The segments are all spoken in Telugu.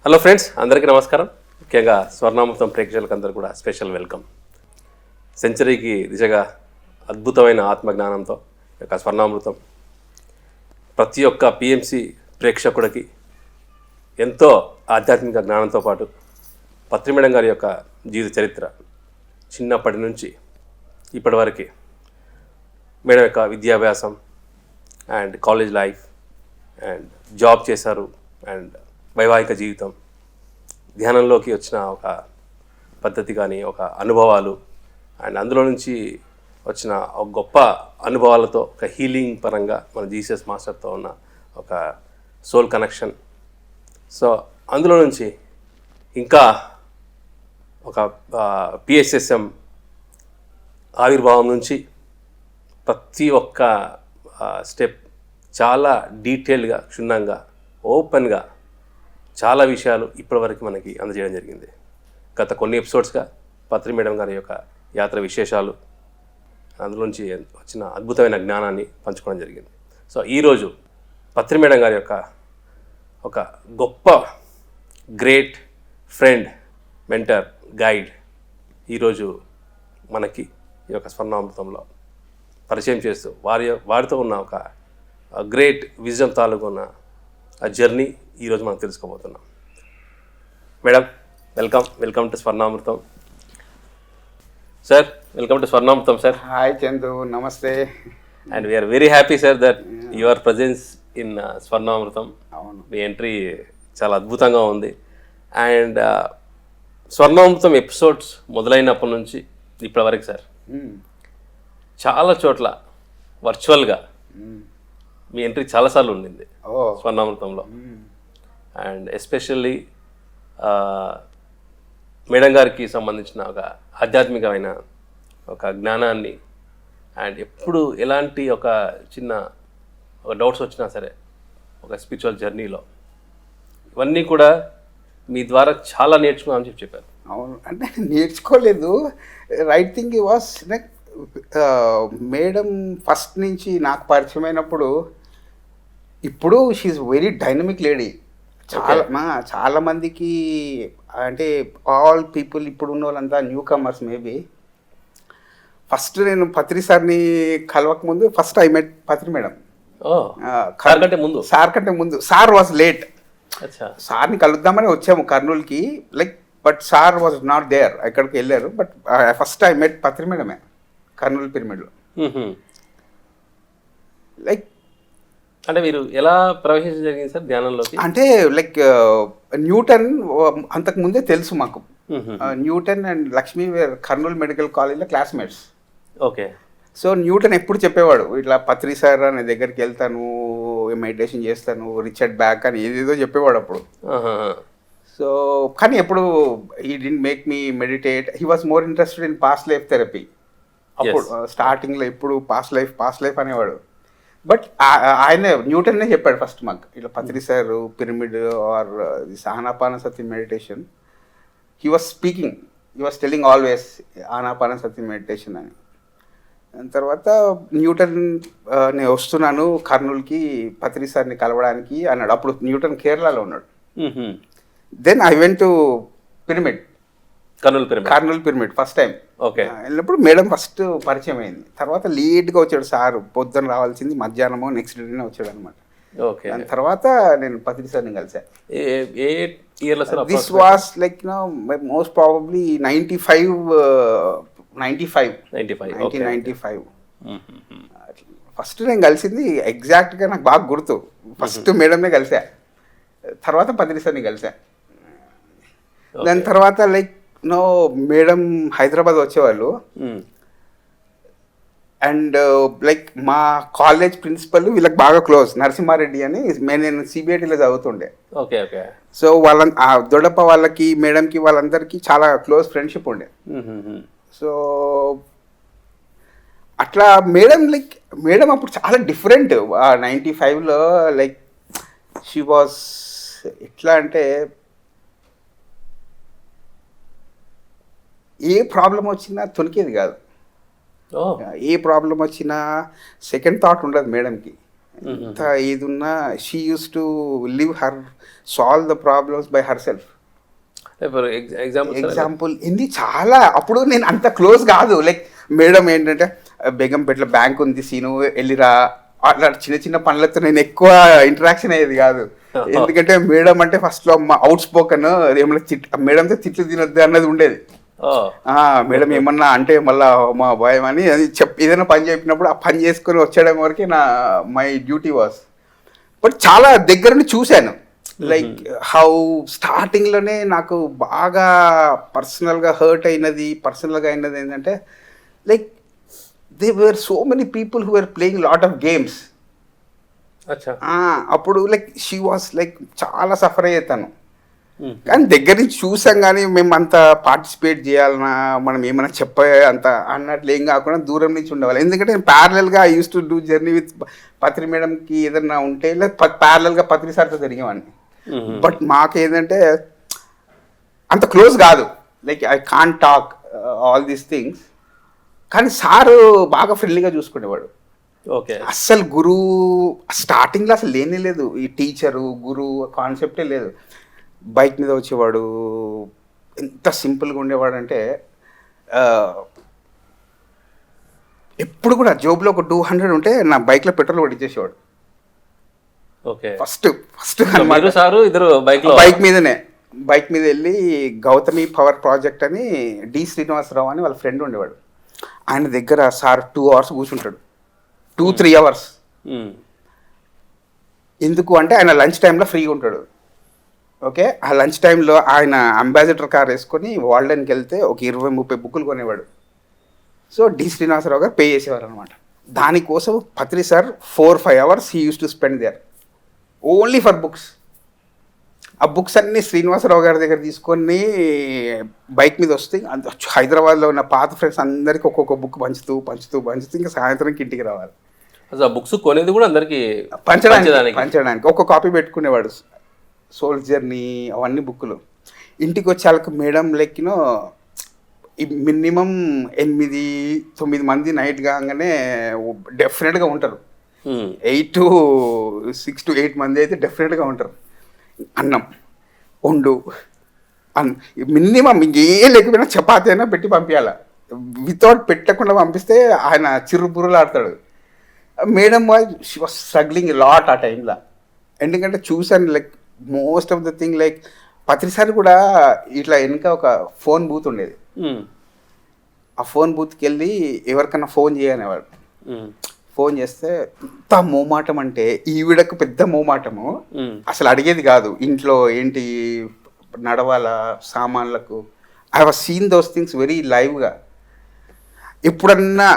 హలో ఫ్రెండ్స్, అందరికీ నమస్కారం. ముఖ్యంగా స్వర్ణామృతం ప్రేక్షకులకు అందరూ కూడా స్పెషల్ వెల్కమ్. సెంచరీకి దిశగా అద్భుతమైన ఆత్మజ్ఞానంతో ఈ యొక్క స్వర్ణామృతం ప్రతి ఒక్క పిఎంసి ప్రేక్షకుడికి ఎంతో ఆధ్యాత్మిక జ్ఞానంతో పాటు పత్రి మేడం గారి యొక్క జీవిత చరిత్ర చిన్నప్పటి నుంచి ఇప్పటివరకు మేడం యొక్క విద్యాభ్యాసం and college life and job చేశారు అండ్ వైవాహిక జీవితం, ధ్యానంలోకి వచ్చిన ఒక పద్ధతి కానీ ఒక అనుభవాలు అండ్ అందులో నుంచి వచ్చిన ఒక గొప్ప అనుభవాలతో ఒక హీలింగ్ పరంగా మన జీసస్ మాస్టర్తో ఉన్న ఒక సోల్ కనెక్షన్. సో అందులో నుంచి ఇంకా ఒక పిఎస్ఎస్ఎం ఆవిర్భావం నుంచి ప్రతి ఒక్క స్టెప్ చాలా డీటెయిల్గా క్షుణ్ణంగా ఓపెన్గా చాలా విషయాలు ఇప్పటివరకు మనకి అందజేయడం జరిగింది. గత కొన్ని ఎపిసోడ్స్గా పత్రి మేడం గారి యొక్క యాత్ర విశేషాలు, అందులోంచి వచ్చిన అద్భుతమైన జ్ఞానాన్ని పంచుకోవడం జరిగింది. సో ఈరోజు పత్రి మేడం గారి యొక్క ఒక గొప్ప గ్రేట్ ఫ్రెండ్, మెంటర్, గైడ్ ఈరోజు మనకి ఈ యొక్క స్వర్ణామృతంలో పరిచయం చేస్తూ వారితో ఉన్న ఒక గ్రేట్ విజన్ తాలూకు ఉన్న ఆ జర్నీ ఈరోజు మనం తెలుసుకోబోతున్నాం. Madam, welcome to Swarnamrutham. Sir, welcome to Swarnamrutham sir. Hi Chandu, namaste. And we are very happy sir that your presence in Swarnamrutham. అవును, మీ ఎంట్రీ చాలా అద్భుతంగా ఉంది. అండ్ స్వర్ణామృతం ఎపిసోడ్స్ మొదలైనప్పటి నుంచి ఇప్పటివరకు సార్ చాలా చోట్ల వర్చువల్గా మీ ఎంట్రీ చాలాసార్లు ఉండింది స్వర్ణామృతంలో. అండ్ ఎస్పెషల్లీ మేడం గారికి సంబంధించిన ఒక ఆధ్యాత్మికమైన ఒక జ్ఞానాన్ని అండ్ ఎప్పుడు ఎలాంటి ఒక చిన్న ఒక డౌట్స్ వచ్చినా సరే ఒక స్పిరిచువల్ జర్నీలో ఇవన్నీ కూడా మీ ద్వారా చాలా నేర్చుకున్నామని చెప్పారు. అవును, అంటే నేర్చుకోలేదు. Right thing was like madam first నుంచి నాకు పరిచయం అయినప్పుడు, ఇప్పుడు షీఈ్ వెరీ డైనమిక్ లేడీ. చాలా మందికి అంటే ఆల్ పీపుల్ ఇప్పుడు ఉన్న వాళ్ళంతా న్యూ కమర్స్. మేబీ ఫస్ట్ నేను పత్రి సార్ని కలవక ముందు first I met Patri madam. Sir కంటే ముందు సార్ వాజ్ లేట్. సార్ని కలుద్దామని వచ్చాము కర్నూలుకి, like but sir was not there, ఎక్కడికి వెళ్ళారు. But first I met Patri మేడమే కర్నూలు పిరమిడ్లో. లైక్ అంటే మీరు ఎలా ప్రవేశించడం జరిగింది సార్ ధ్యానంలోకి? అంటే లైక్ న్యూటన్ అంతకు ముందే తెలుసు మాకు. Newton and Lakshmi Kurnool medical కాలేజ్లో క్లాస్మేట్స్. ఓకే. సో న్యూటన్ ఎప్పుడు చెప్పేవాడు, ఇట్లా పత్రి సార్ అనే దగ్గరికి వెళ్తాను, మెడిటేషన్ చేస్తాను, రిచర్డ్ బ్యాక్ అని ఏదేదో చెప్పేవాడు అప్పుడు. సో కానీ ఎప్పుడు he didn't make me meditate. He was more interested in past life therapy. అప్పుడు స్టార్టింగ్లో ఎప్పుడు పాస్ట్ లైఫ్ అనేవాడు. బట్ ఆయన న్యూటన్నే చెప్పాడు ఫస్ట్ మాకు, ఇట్లా Patri sir pyramid or Anapanasati meditation. He was speaking, he was telling always Anapanasati meditation అని. దాని తర్వాత న్యూటన్ నేను వస్తున్నాను కర్నూలుకి పత్రి సార్ని కలవడానికి అన్నాడు. అప్పుడు న్యూటన్ కేరళలో ఉన్నాడు. Then I went to pyramid, Kurnool pyramid first time. Okay. వెళ్ళినప్పుడు మేడం ఫస్ట్ పరిచయం అయింది. తర్వాత లేట్గా వచ్చాడు సార్, పొద్దున్న రావాల్సింది మధ్యాహ్నమో నెక్స్ట్ డేనే వచ్చాడు అనమాట. ఓకే. దాని తర్వాత నేను పత్రి సార్ని కలిసా. This was like most probably 1995. ఫస్ట్ నేను కలిసింది ఎగ్జాక్ట్గా నాకు బాగా గుర్తు. ఫస్ట్ మేడంనే కలిసా, తర్వాత పత్రి సార్ని కలిసా. దాని తర్వాత లైక్ మేడం హైదరాబాద్ వచ్చేవాళ్ళు. అండ్ లైక్ మా కాలేజ్ ప్రిన్సిపల్ వీళ్ళకి బాగా క్లోజ్, నరసింహారెడ్డి అని. నేను సిబిఐటీలో చదువుతుండే. Okay okay. సో దొడప వాళ్ళకి మేడంకి వాళ్ళందరికీ చాలా క్లోజ్ ఫ్రెండ్షిప్ ఉండే. సో అట్లా మేడం అప్పుడు చాలా డిఫరెంట్. 95లో లైక్ షీ వాజ్ ఎట్లా అంటే, ఏ ప్రాబ్లం వచ్చినా తొలికేది కాదు. ఏ ప్రాబ్లం వచ్చినా సెకండ్ థాట్ ఉండదు మేడంకి. ఎంత ఇది ఉన్నా she used to solve the problems by herself. Example ఇది చాలా, అప్పుడు నేను అంత క్లోజ్ కాదు. లైక్ మేడం ఏంటంటే బేగంపేటలో బ్యాంక్ ఉంది సీను వెళ్ళిరా, అట్లా చిన్న చిన్న పనులతో నేను ఎక్కువ ఇంటరాక్షన్ అయ్యేది కాదు. ఎందుకంటే మేడం అంటే ఫస్ట్లో అవుట్ స్పోకన్, ఏమన్నా మేడంతో తిట్లు తినొద్దు అన్నది ఉండేది. మేడం ఏమన్నా అంటే మళ్ళా మా భయం అని అది ఏదైనా పని చెప్పినప్పుడు ఆ పని చేసుకొని వచ్చేయడం వరకే మై డ్యూటీ వాస్. బట్ చాలా దగ్గర నుండి చూశాను. లైక్ హౌ స్టార్టింగ్లోనే నాకు బాగా పర్సనల్గా అయినది ఏంటంటే like they were so many people who are playing lot of games. అప్పుడు లైక్ షీ వాస్ లైక్ చాలా సఫర్ అయ్యేతాను. కానీ దగ్గర నుంచి చూసాం, కానీ మేము అంత పార్టిసిపేట్ చేయాలన్నా మనం ఏమైనా చెప్పే అంత అన్నట్లు ఏం కాకుండా దూరం నుంచి ఉండేవాళ్ళు. ఎందుకంటే నేను ప్యారలల్గా I used to do journey with Patri మేడంకి ఏదన్నా ఉంటే ప్యారలల్గా పత్రి సార్తో తిరిగేవాడిని. బట్ మాకేంటంటే అంత క్లోజ్ కాదు, like I can't talk all these things. కానీ సారు బాగా ఫ్రెండ్లీగా చూసుకునేవాడు. ఓకే, అస్సలు గురువు స్టార్టింగ్లో అసలు లేనే లేదు, ఈ టీచరు గురువు కాన్సెప్టే లేదు. బైక్ మీద వచ్చేవాడు, ఎంత సింపుల్గా ఉండేవాడు అంటే ఎప్పుడు కూడా జోబులో ఒక 200 ఉంటే నా బైక్లో పెట్రోల్ కొట్టించేసేవాడు. ఓకే, ఫస్ట్ బైక్ మీద వెళ్ళి గౌతమి పవర్ ప్రాజెక్ట్ అని డి శ్రీనివాసరావు అని వాళ్ళ ఫ్రెండ్ ఉండేవాడు. ఆయన దగ్గర సార్ 2 hours కూర్చుంటాడు, 2-3 hours. ఎందుకు అంటే ఆయన లంచ్ టైంలో ఫ్రీగా ఉంటాడు. ఓకే, ఆ లంచ్ టైంలో ఆయన అంబాసిడర్ కార్ వేసుకొని వాల్డెన్కి వెళ్తే ఒక 20-30 బుక్కులు కొనేవాడు. సో డి శ్రీనివాసరావు గారు పే చేసేవారు అనమాట. దానికోసం Patri sir 4-5 hours he used to spend there only for books. ఆ బుక్స్ అన్నీ శ్రీనివాసరావు గారి దగ్గర తీసుకొని బైక్ మీద వస్తే హైదరాబాద్లో ఉన్న పాత ఫ్రెండ్స్ అందరికీ ఒక్కొక్క బుక్ పంచుతూ ఇంకా సాయంత్రంకి ఇంటికి రావాలి. బుక్స్ కొనేది కూడా అందరికి పంచడానికి ఒక కాపీ పెట్టుకునేవాడు. సోల్జర్ని అవన్నీ బుక్కులు. ఇంటికి వచ్చేళ్ళకి మేడం లెక్కినో మినిమం 8-9 మంది నైట్ కాగానే డెఫినెట్గా ఉంటారు. 6 to 8 మంది అయితే డెఫినెట్గా ఉంటారు. అన్నం వండు మినిమం ఇంకేం లేకపోయినా చపాతీ అయినా పెట్టి పంపించాలి. వితౌట్ పెట్టకుండా పంపిస్తే ఆయన చిరుబుర్రలు ఆడతాడు. Madam she was struggling lot ఆ టైంలో. ఎందుకంటే చూసాను like most of the thing like పత్రిసారి కూడా ఇట్లా వెనుక ఒక ఫోన్ బూత్ ఉండేది. ఆ ఫోన్ బూత్కి వెళ్ళి ఎవరికన్నా ఫోన్ చేయనేవాడు. ఫోన్ చేస్తే ఎంత మోమాటం అంటే ఈవిడకు పెద్ద మోమాటము. అసలు అడిగేది కాదు ఇంట్లో ఏంటి నడవాలా సామాన్లకు. I was seen those things very లైవ్గా. ఎప్పుడన్నా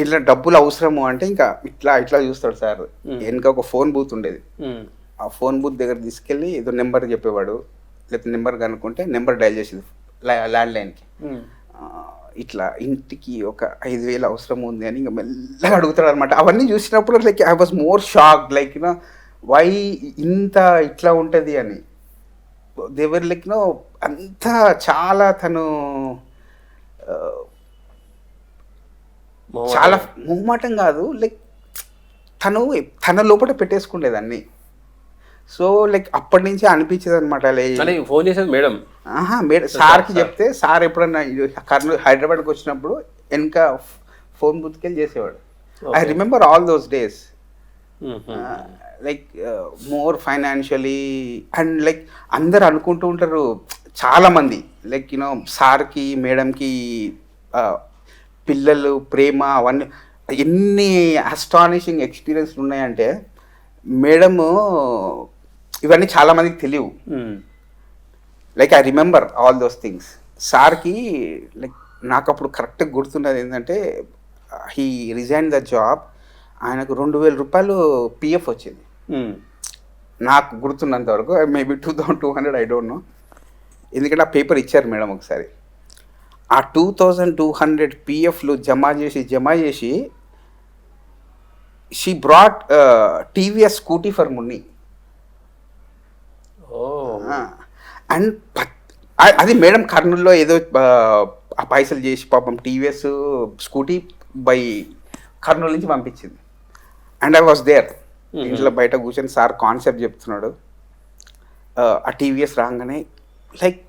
ఇట్లా డబ్బులు అవసరము అంటే ఇంకా ఇట్లా చూస్తాడు సార్. వెనుక ఒక ఫోన్ బూత్ ఉండేది. ఆ ఫోన్ బూత్ దగ్గర తీసుకెళ్ళి ఏదో నెంబర్ చెప్పేవాడు, లేకపోతే నెంబర్ కనుక్కుంటే నెంబర్ డైల్ చేసేది ల్యాండ్లైన్కి. ఇట్లా ఇంటికి ఒక 5,000 అవసరం ఉంది అని ఇంకా మెల్లగా అడుగుతాడు అనమాట. అవన్నీ చూసినప్పుడు like I was more shocked like why ఇంత ఇట్లా ఉంటుంది అని. దేవర్ లైక్ అంతా చాలా తను చాలా మొహమాటం కాదు, లైక్ తన లోపల పెట్టేసుకునేదాన్ని. సో లైక్ అప్పటి నుంచే అనిపించేది అనమాట. ఫోన్ చేసేది మేడం సార్కి చెప్తే సార్ ఎప్పుడన్నా కర్నూలు హైదరాబాద్కి వచ్చినప్పుడు వెనక ఫోన్ బూత్కి వెళ్ళి చేసేవాడు. I remember all those days. Like more financially and like అందరు అనుకుంటూ ఉంటారు చాలామంది లైక్ సార్కి మేడంకి పిల్లలు ప్రేమ అవన్నీ ఎన్ని అస్టానిషింగ్ ఎక్స్పీరియన్స్లు ఉన్నాయంటే మేడము ఇవన్నీ చాలామందికి తెలియవు. Like I remember all those things. సార్కి లైక్ నాకు అప్పుడు కరెక్ట్గా గుర్తున్నది ఏంటంటే హీ రిజైన్ ద జాబ్. ఆయనకు 2,000 రూపాయలు పిఎఫ్ వచ్చింది నాకు గుర్తున్నంత వరకు. Maybe 2,200 I don't no. ఎందుకంటే ఆ పేపర్ ఇచ్చారు మేడం ఒకసారి. ఆ 2,200 పిఎఫ్లు జమ చేసి she brought TVS scooty for Munni. And అది మేడం కర్నూలులో ఏదో ఆ పైసలు చేసి పాపం టీవీఎస్ స్కూటీ బై కర్నూలు నుంచి పంపించింది. And I was there. ఇంట్లో బయట కూర్చొని సార్ కాన్సెప్ట్ చెప్తున్నాడు. ఆ టీవీఎస్ రాగానే లైక్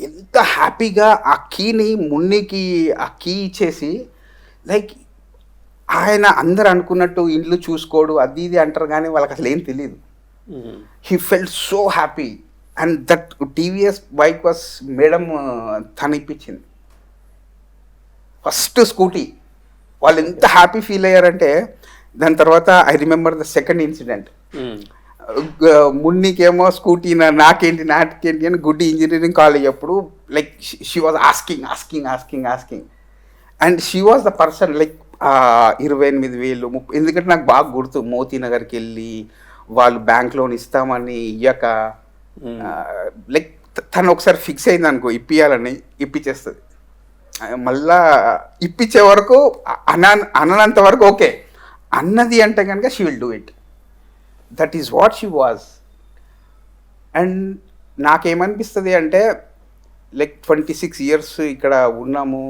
ఎంత హ్యాపీగా ఆ కీని మున్నికి ఆ కీ ఇచ్చేసి లైక్ ఆయన అందరు అనుకున్నట్టు ఇల్లు చూసుకోడు అది ఇది అంటారు కానీ వాళ్ళకి అసలు ఏం తెలియదు. He felt so happy and that TVS bike was madam తను ఇప్పించింది ఫస్ట్ స్కూటీ. వాళ్ళు ఎంత హ్యాపీ ఫీల్ అయ్యారంటే దాని తర్వాత I remember the second incident. మున్నికేమో స్కూటీ నాకేంటి అని గుడ్డి ఇంజనీరింగ్ కాలేజ్ అప్పుడు like she was asking and she was the person like 28,000 30, ఎందుకంటే నాకు బాగా గుర్తు మోతీనగర్కి వెళ్ళి వాళ్ళు బ్యాంక్ లోన్ ఇస్తామని ఇయ్యక లైక్ తను ఒకసారి ఫిక్స్ అయింది అనుకో ఇప్పియాలని ఇప్పించేస్తుంది. మళ్ళా ఇప్పించే వరకు అనంత వరకు ఓకే, అన్నది అంటే కనుక she will do it. That is what she was. And నాకేమనిపిస్తుంది అంటే లైక్ 26 years ఇక్కడ ఉన్నాము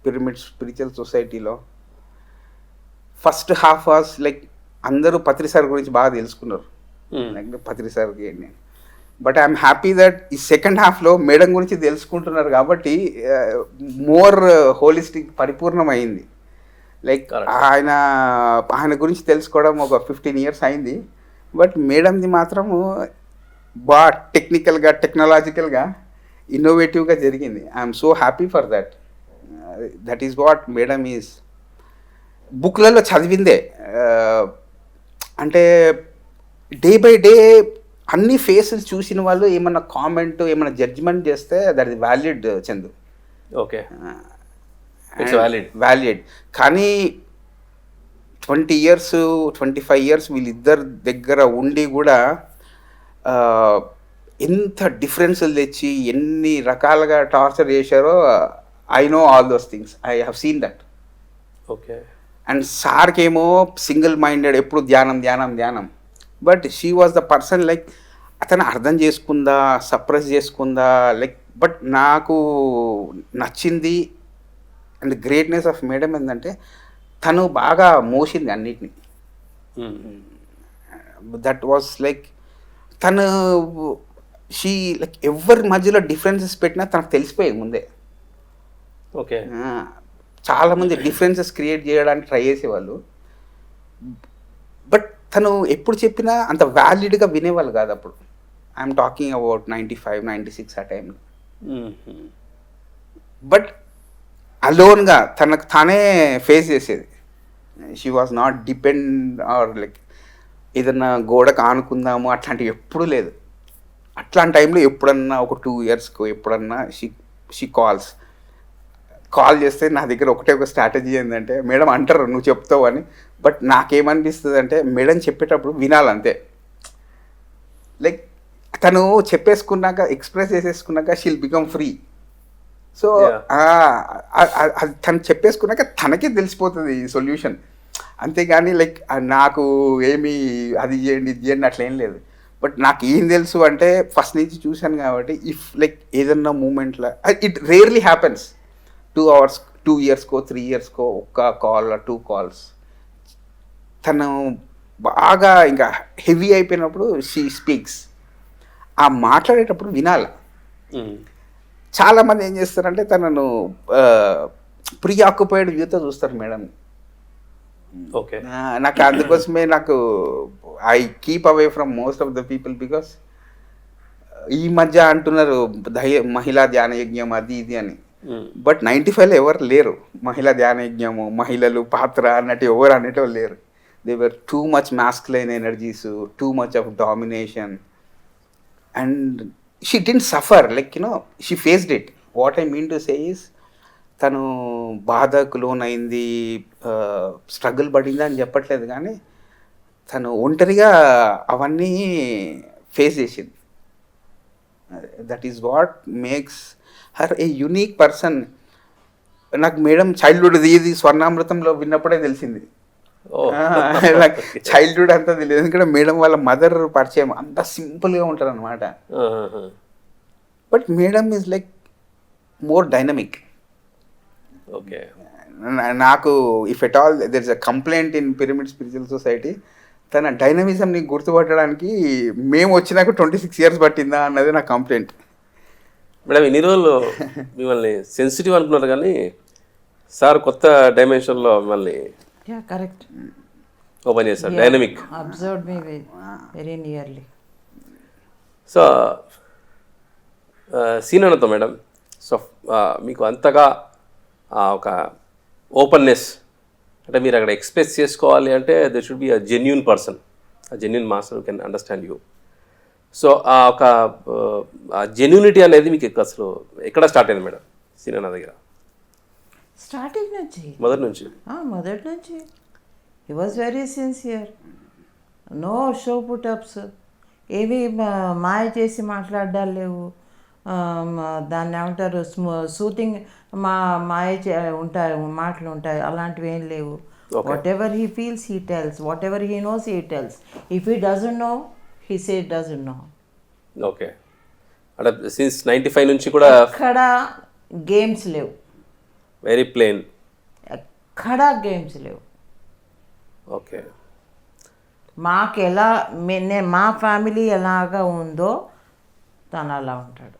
పిరమిడ్ స్పిరిచువల్ సొసైటీలో. ఫస్ట్ హాఫ్ వాజ్ లైక్ అందరూ పత్రి సార్ గురించి బాగా తెలుసుకున్నారు, లైక్ పత్రి సార్కి ఏంటి. బట్ ఐఎమ్ హ్యాపీ దట్ ఈ సెకండ్ హాఫ్లో మేడం గురించి తెలుసుకుంటున్నారు కాబట్టి మోర్ హోలిస్టిక్ పరిపూర్ణమైంది. లైక్ ఆయన గురించి తెలుసుకోవడం ఒక 15 years అయింది. బట్ మేడంది మాత్రము బాగా టెక్నికల్గా టెక్నాలజికల్గా ఇన్నోవేటివ్గా జరిగింది. I'm so happy for that. That is what madam is. బుక్లలో చదివిందే అంటే డే బై డే అన్ని ఫేసెస్ చూసిన వాళ్ళు ఏమన్నా కామెంట్ ఏమన్నా జడ్జిమెంట్ చేస్తే that is valid Chandu. Okay, valid. కానీ 20 years 25 years వీళ్ళిద్దరు దగ్గర ఉండి కూడా ఎంత డిఫరెన్స్లు తెచ్చి ఎన్ని రకాలుగా టార్చర్ చేశారో I know all those things. I have seen that. Okay. And సార్కేమో సింగిల్ మైండెడ్, ఎప్పుడు ధ్యానం. But she was the person like అతను అర్థం చేసుకుందా, సప్రెస్ చేసుకుందా, లైక్ బట్ నాకు నచ్చింది అండ్ గ్రేట్నెస్ ఆఫ్ మేడం ఏంటంటే తను బాగా మోసింది అన్నిటిని. దట్ వాజ్ లైక్ తను షీ లైక్ ఎవరి మధ్యలో డిఫరెన్సెస్ పెట్టినా తనకు తెలిసిపోయేది ముందే. ఓకే. చాలామంది డిఫరెన్సెస్ క్రియేట్ చేయడానికి ట్రై చేసేవాళ్ళు, బట్ తను ఎప్పుడు చెప్పినా అంత వ్యాలిడ్గా వినేవాళ్ళు కాదు. అప్పుడు ఐఎమ్ టాకింగ్ అబౌట్ 95 96 ఆ టైంలో. బట్ అలోన్గా తనకు తానే ఫేస్ చేసేది. She was not depend or like ఏదన్నా గోడకు ఆనుకుందాము అట్లాంటివి ఎప్పుడూ లేదు. అట్లాంటి టైంలో ఎప్పుడన్నా ఒక 2 yearsకో ఎప్పుడన్నా షీ కాల్ చేస్తే నా దగ్గర ఒక స్ట్రాటజీ ఏంటంటే మేడం అంటారు నువ్వు చెప్తావు అని, బట్ నాకేమనిపిస్తుంది అంటే మేడం చెప్పేటప్పుడు వినాలంతే. లైక్ తను చెప్పేసుకున్నాక ఎక్స్ప్రెస్ చేసేసుకున్నాక షీల్ బికమ్ ఫ్రీ. సో తను చెప్పేసుకున్నాక తనకే తెలిసిపోతుంది ఈ సొల్యూషన్. అంతేగాని లైక్ నాకు ఏమి అది చేయండి ఇది చేయండి అట్లా ఏం లేదు. బట్ నాకు ఏం తెలుసు అంటే ఫస్ట్ నుంచి చూశాను కాబట్టి ఇఫ్ లైక్ ఏదన్నా మూమెంట్లో ఇట్ రేర్లీ హ్యాపెన్స్ 2 hours 2 yearsకో 3 yearsకో ఒక్క కాల్ 2 calls. తను బాగా ఇంకా హెవీ అయిపోయినప్పుడు షీ స్పీక్స్. ఆ మాట్లాడేటప్పుడు వినాలి. చాలామంది ఏం చేస్తారంటే తనను ప్రీ ఆక్యుపైడ్ వ్యూతో చూస్తారు మేడం. ఓకే. నాకు అందుకోసమే నాకు I keep away from most of the people because ఈ మధ్య అంటున్నారు మహిళా ధ్యాన యజ్ఞం అది ఇది అని. బట్ 95లో ఎవరు లేరు మహిళా ధ్యాన యజ్ఞము మహిళలు పాత్ర అన్నట్టు ఎవరు అనేటోళ్ళు లేరు. They were too much masculine energies, too much of domination. And she didn't suffer like she faced it. What I mean to say is తను బాధకు లోనైంది, స్ట్రగుల్ పడింది అని చెప్పట్లేదు కానీ తను ఒంటరిగా అవన్నీ ఫేస్ చేసింది. That is what makes her a unique person. నాకు మేడం చైల్డ్హుడ్ ఇది స్వర్ణామృతంలో విన్నప్పుడే తెలిసింది. నాకు చైల్డ్హుడ్ అంతా తెలియదు, ఎందుకంటే మేడం వాళ్ళ మదర్ పరిచయం అంత సింపుల్గా ఉంటారు అనమాట. But madam is like more dynamic. Okay. నాకు if at all there is a complaint in pyramid spiritual society, తన డైనమిజంని గుర్తుపట్టడానికి మేము వచ్చినాక 26 years పట్టిందా అన్నది నా కంప్లైంట్. మేడం ఇన్ని రోజులు మిమ్మల్ని సెన్సిటివ్ అనుకున్నారు కానీ సార్ కొత్త డైమెన్షన్లో మిమ్మల్ని Yeah, correct. ఓపెన్ చేశారు, dynamic. Observed me very nearly. So సీనన్నతో మేడం, సో మీకు అంతగా ఒక ఓపెన్నెస్ అంటే మీరు అక్కడ ఎక్స్ప్రెస్ చేసుకోవాలి అంటే they should be a genuine person, a genuine master can understand you. So ఆ ఒక జెన్యూనిటీ అనేది మీకు అసలు ఎక్కడ స్టార్ట్ అయింది మేడం సీనన్న దగ్గర? స్టార్టింగ్ నుంచి, మొదటి నుంచి. మొదటి నుంచి he was very sincere. No show putups, ఏవి మాయ చేసి మాట్లాడాలు లేవు. దాన్ని ఏమంటారు, సూతింగ్ ఉంటాయి, మాటలు ఉంటాయి, అలాంటివి ఏం లేవు. What ever he feels he tells, what ever he knows he tells. If he doesn't know he say doesn't know. Okay, అంటే సిన్స్ 95 నుంచి కూడా ఎక్కడ గేమ్స్ లేవు, వెరీ ప్లెయిన్, ఎక్కడ గేమ్స్ లేవు. ఓకే, మాకు ఎలా మా ఫ్యామిలీ ఎలాగా ఉందో తను అలా ఉంటాడు.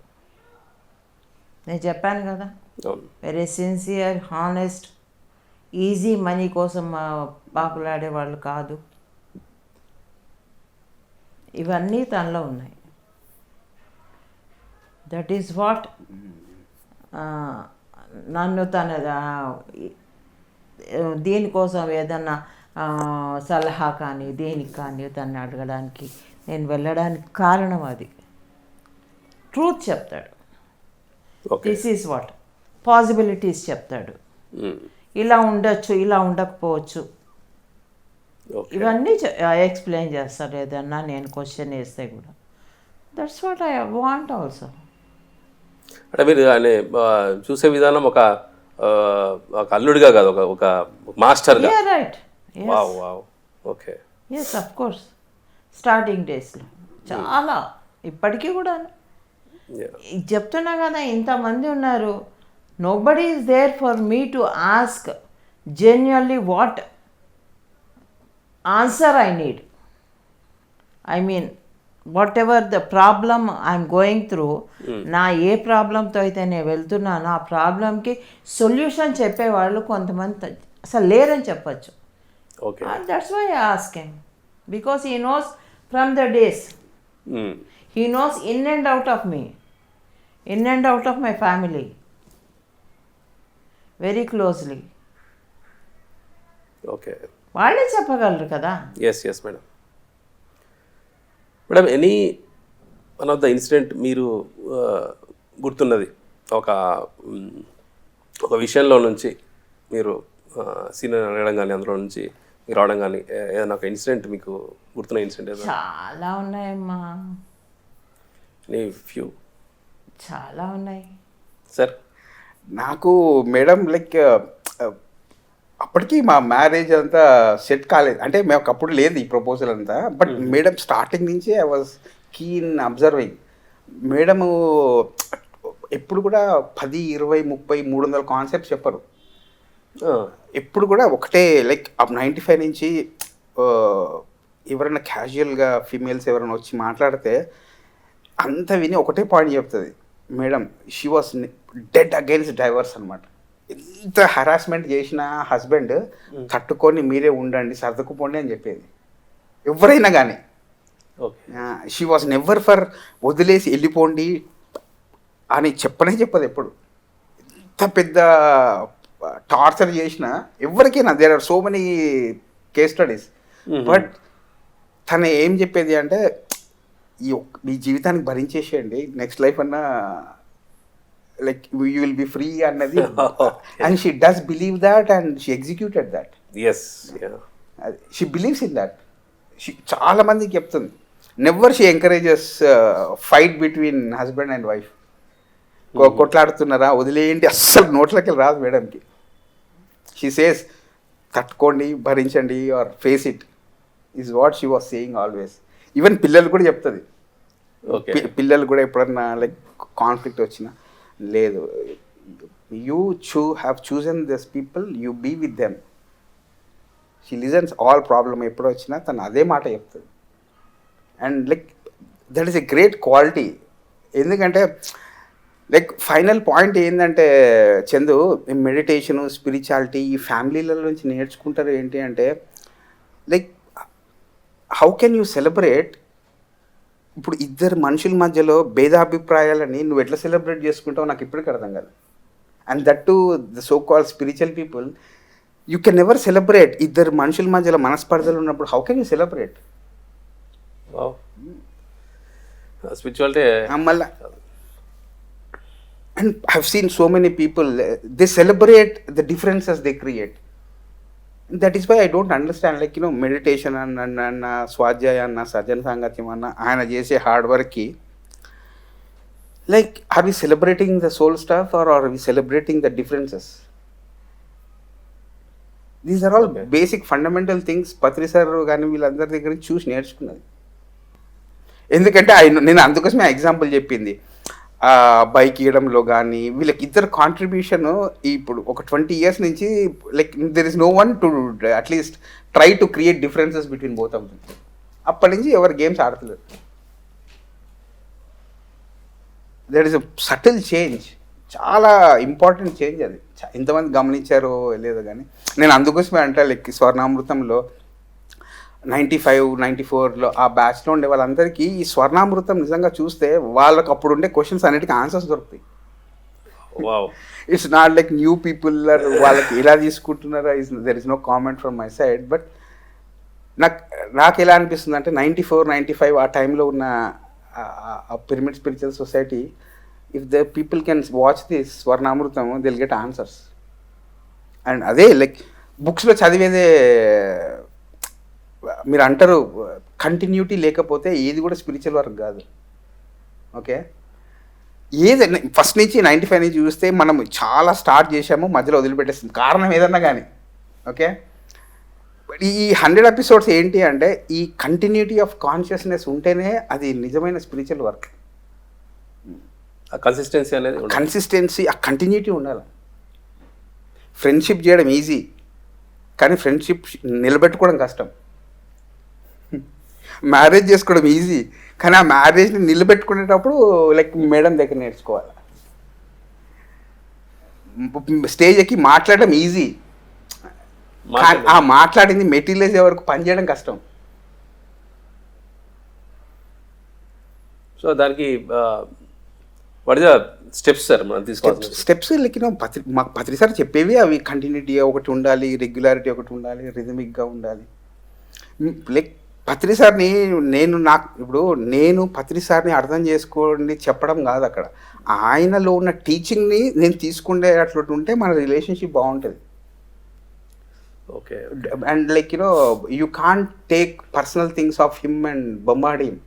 నేను చెప్పాను కదా, అవును. Very sincere, honest, easy money కోసం పాకులాడే వాళ్ళు కాదు. ఇవన్నీ తనలో ఉన్నాయి. దట్ ఈస్ వాట్ నన్ను తన దీనికోసం ఏదన్నా సలహా కానీ దేనికి కానీ తను అడగడానికి నేను వెళ్ళడానికి కారణం అది. ట్రూత్ చెప్తాడు, దిస్ ఈజ్ వాట్ పాసిబిలిటీస్ చెప్తాడు, ఇలా ఉండొచ్చు, ఇలా ఉండకపోవచ్చు, ఇవన్నీ ఎక్స్ప్లెయిన్ చేస్తాడు. ఏదన్నా నేను క్వశ్చన్ వేస్తే కూడా that's what I want also. అంటే మీరు ఆయన చూసే విధానం ఒక అల్లుడిగా కాదు, ఒక మాస్టర్గా. Right, wow wow, okay. Yes, of course. Starting డేస్లో చాలా, ఇప్పటికీ కూడా చెప్తున్నా కదా, ఇంతమంది ఉన్నారు. Nobody is there for me to ask genuinely what answer I need. I mean whatever the problem I'm going through, నా ఏ ప్రాబ్లంతో అయితే నేను వెళ్తున్నానో ఆ ప్రాబ్లంకి సొల్యూషన్ చెప్పేవాళ్ళు కొంతమంది అసలు లేరని చెప్పచ్చు. Okay, that's why I ask him, because he knows from the days, he knows in and out of me, in and out of my family very closely. Okay, వాళ్ళే చెప్పగలరు కదా. Yes yes madam. Madam, any one of the incident మీరు గుర్తున్నది ఒక విషయంలో నుంచి మీరు సీనియర్ అడగడం కానీ అందులో నుంచి మీరు రావడం కానీ ఏదైనా ఒక ఇన్సిడెంట్ మీకు గుర్తున్న ఇన్సిడెంట్ ఏదైనా? చాలా ఉన్నాయమ్మా, నీ ఫ్యూ. చాలా ఉన్నాయి సార్. నాకు మేడం లైక్ అప్పటికి మా మ్యారేజ్ అంతా సెట్ కాలేదు, అంటే మేము అప్పుడు లేదు ఈ ప్రపోజల్ అంతా. బట్ మేడం స్టార్టింగ్ నుంచి I was keen observing. Madam ఎప్పుడు కూడా 10, 20, 30, 300 కాన్సెప్ట్స్ చెప్పరు. ఎప్పుడు కూడా ఒకటే, లైక్ 95 నుంచి ఎవరైనా క్యాజువల్గా ఫీమేల్స్ ఎవరైనా వచ్చి మాట్లాడితే అంత విని ఒకటే పాయింట్ చెప్తుంది madam. She was dead against divorce అనమాట. ఎంత హరాస్మెంట్ చేసిన హస్బెండ్ తట్టుకొని మీరే ఉండండి, సర్దుకుపోండి అని చెప్పేది ఎవరైనా కానీ. షీ వాజ్ నెవర్ ఫర్ వదిలేసి వెళ్ళిపోండి అని చెప్పదు ఎప్పుడు. ఎంత పెద్ద టార్చర్ చేసిన ఎవరికైనా, there are so many case studies. But తను ఏం చెప్పేది అంటే, మీ జీవితానికి భరించేసేయండి, నెక్స్ట్ లైఫ్ అన్నా like you will be free అన్నది. And she does believe that and she executed that. She believes in that. She చాలా మందికి చెప్తుంది. Never she encourages fight between husband and wife. కొట్లాడుతున్నారా వదిలేయండి, అస్సలు నోట్లకి రాదు మేడంకి. షీ సేస్ తట్టుకోండి, భరించండి, or face it is what she was saying always. Even పిల్లలు కూడా చెప్తుంది. పిల్లలు కూడా ఎప్పుడన్నా లైక్ కాన్ఫ్లిక్ట్ వచ్చినా, లేదు you have chosen this people, you be with them. She listens all problem ఎప్పుడు వచ్చినా తను అదే మాట చెప్తుంది. And like that is a great quality. ఎందుకంటే లైక్ ఫైనల్ పాయింట్ ఏంటంటే చందు, మెడిటేషను, స్పిరిచువాలిటీ ఈ ఫ్యామిలీల నుంచి నేర్చుకుంటారు ఏంటి అంటే like how can you celebrate. ఇప్పుడు ఇద్దరు మనుషుల మధ్యలో భేదాభిప్రాయాలని నువ్వు ఎట్లా సెలబ్రేట్ చేసుకుంటావు నాకు ఇప్పటికీ అర్థం కాదు. And that to the so called spiritual people, you can never celebrate. ఇద్దరు మనుషుల మధ్యలో మనస్పర్ధలు ఉన్నప్పుడు how can you celebrate? Spirituality మళ్ళీ and I have seen so many people they celebrate the differences they create. That is why I don't understand. Like meditation అన్న స్వాధ్యాయ అన్న సజ్జన సాంగత్యం అన్న ఆయన చేసే హార్డ్ వర్క్కి like are we celebrating the soul stuff or are we celebrating the differences? These are all basic fundamental things Patri sir కానీ వీళ్ళందరి దగ్గర నుంచి చూసి నేర్చుకున్నది. ఎందుకంటే నేను అందుకోసమే ఎగ్జాంపుల్ చెప్పింది. బైక్ ఇవ్వడంలో కానీ వీళ్ళకి ఇద్దరు కాంట్రిబ్యూషన్ ఇప్పుడు ఒక 20 years నుంచి like there is no one to at least try to create differences between both of them. అప్పటి నుంచి ఎవరు గేమ్స్ ఆడతలేరు. That is a subtle change, చాలా ఇంపార్టెంట్ చేంజ్ అది. ఎంతమంది గమనించారో లేదో కానీ నేను అందుకోసమే అంటే లైక్ స్వర్ణామృతంలో 95, 94లో ఆ బ్యాచ్లో ఉండే వాళ్ళందరికీ ఈ స్వర్ణామృతం నిజంగా చూస్తే వాళ్ళకి అప్పుడు ఉండే క్వశ్చన్స్ అన్నిటికీ ఆన్సర్స్ దొరుకుతాయి. It's not like new people వాళ్ళకి ఎలా తీసుకుంటున్నారా, there is no comment from my side. But నాకు ఎలా అనిపిస్తుంది అంటే 94, 95 ఆ టైంలో ఉన్న pyramid spiritual society, if the people can watch this Swarnamrutham they'll get answers. And అదే లైక్ బుక్స్లో చదివేదే మీరు అంటారు కంటిన్యూటీ లేకపోతే ఏది కూడా స్పిరిచువల్ వర్క్ కాదు. ఓకే, ఏదైనా ఫస్ట్ నుంచి 95 నుంచి చూస్తే మనం చాలా స్టార్ట్ చేసాము, మధ్యలో వదిలిపెట్టేస్తుంది కారణం ఏదన్నా కానీ. ఓకే, ఈ 100 episodes ఏంటి అంటే ఈ కంటిన్యూటీ ఆఫ్ కాన్షియస్నెస్ ఉంటేనే అది నిజమైన స్పిరిచువల్ వర్క్. కన్సిస్టెన్సీ అనేది, కన్సిస్టెన్సీ, ఆ కంటిన్యూటీ ఉండాలి. ఫ్రెండ్షిప్ చేయడం ఈజీ, కానీ ఫ్రెండ్షిప్ నిలబెట్టుకోవడం కష్టం. మ్యారేజ్ చేసుకోవడం ఈజీ, కానీ ఆ మ్యారేజ్ని నిలబెట్టుకునేటప్పుడు లైక్ మేడం దగ్గర నేర్చుకోవాలి. స్టేజ్ ఎక్కి మాట్లాడడం ఈజీ, ఆ మాట్లాడింది మెటీరియలైజ్ అయ్యే వరకు పనిచేయడం కష్టం. సో దానికి what is the steps sir మనం తీసుకోవాల్సిన స్టెప్స్ లైక్ మాకు పత్రి సార్ చెప్పేవి అవి కంటిన్యూటీ ఒకటి ఉండాలి, రెగ్యులారిటీ ఒకటి ఉండాలి, రిథమిక్గా ఉండాలి. లైక్ పత్రి సార్ని నేను పత్రి సార్ని అర్థం చేసుకోండి చెప్పడం కాదు అక్కడ. ఆయనలో ఉన్న టీచింగ్ని నేను తీసుకునే అట్లా ఉంటే మన రిలేషన్షిప్ బాగుంటుంది. Okay, and like you can't take personal things of him and bombard him.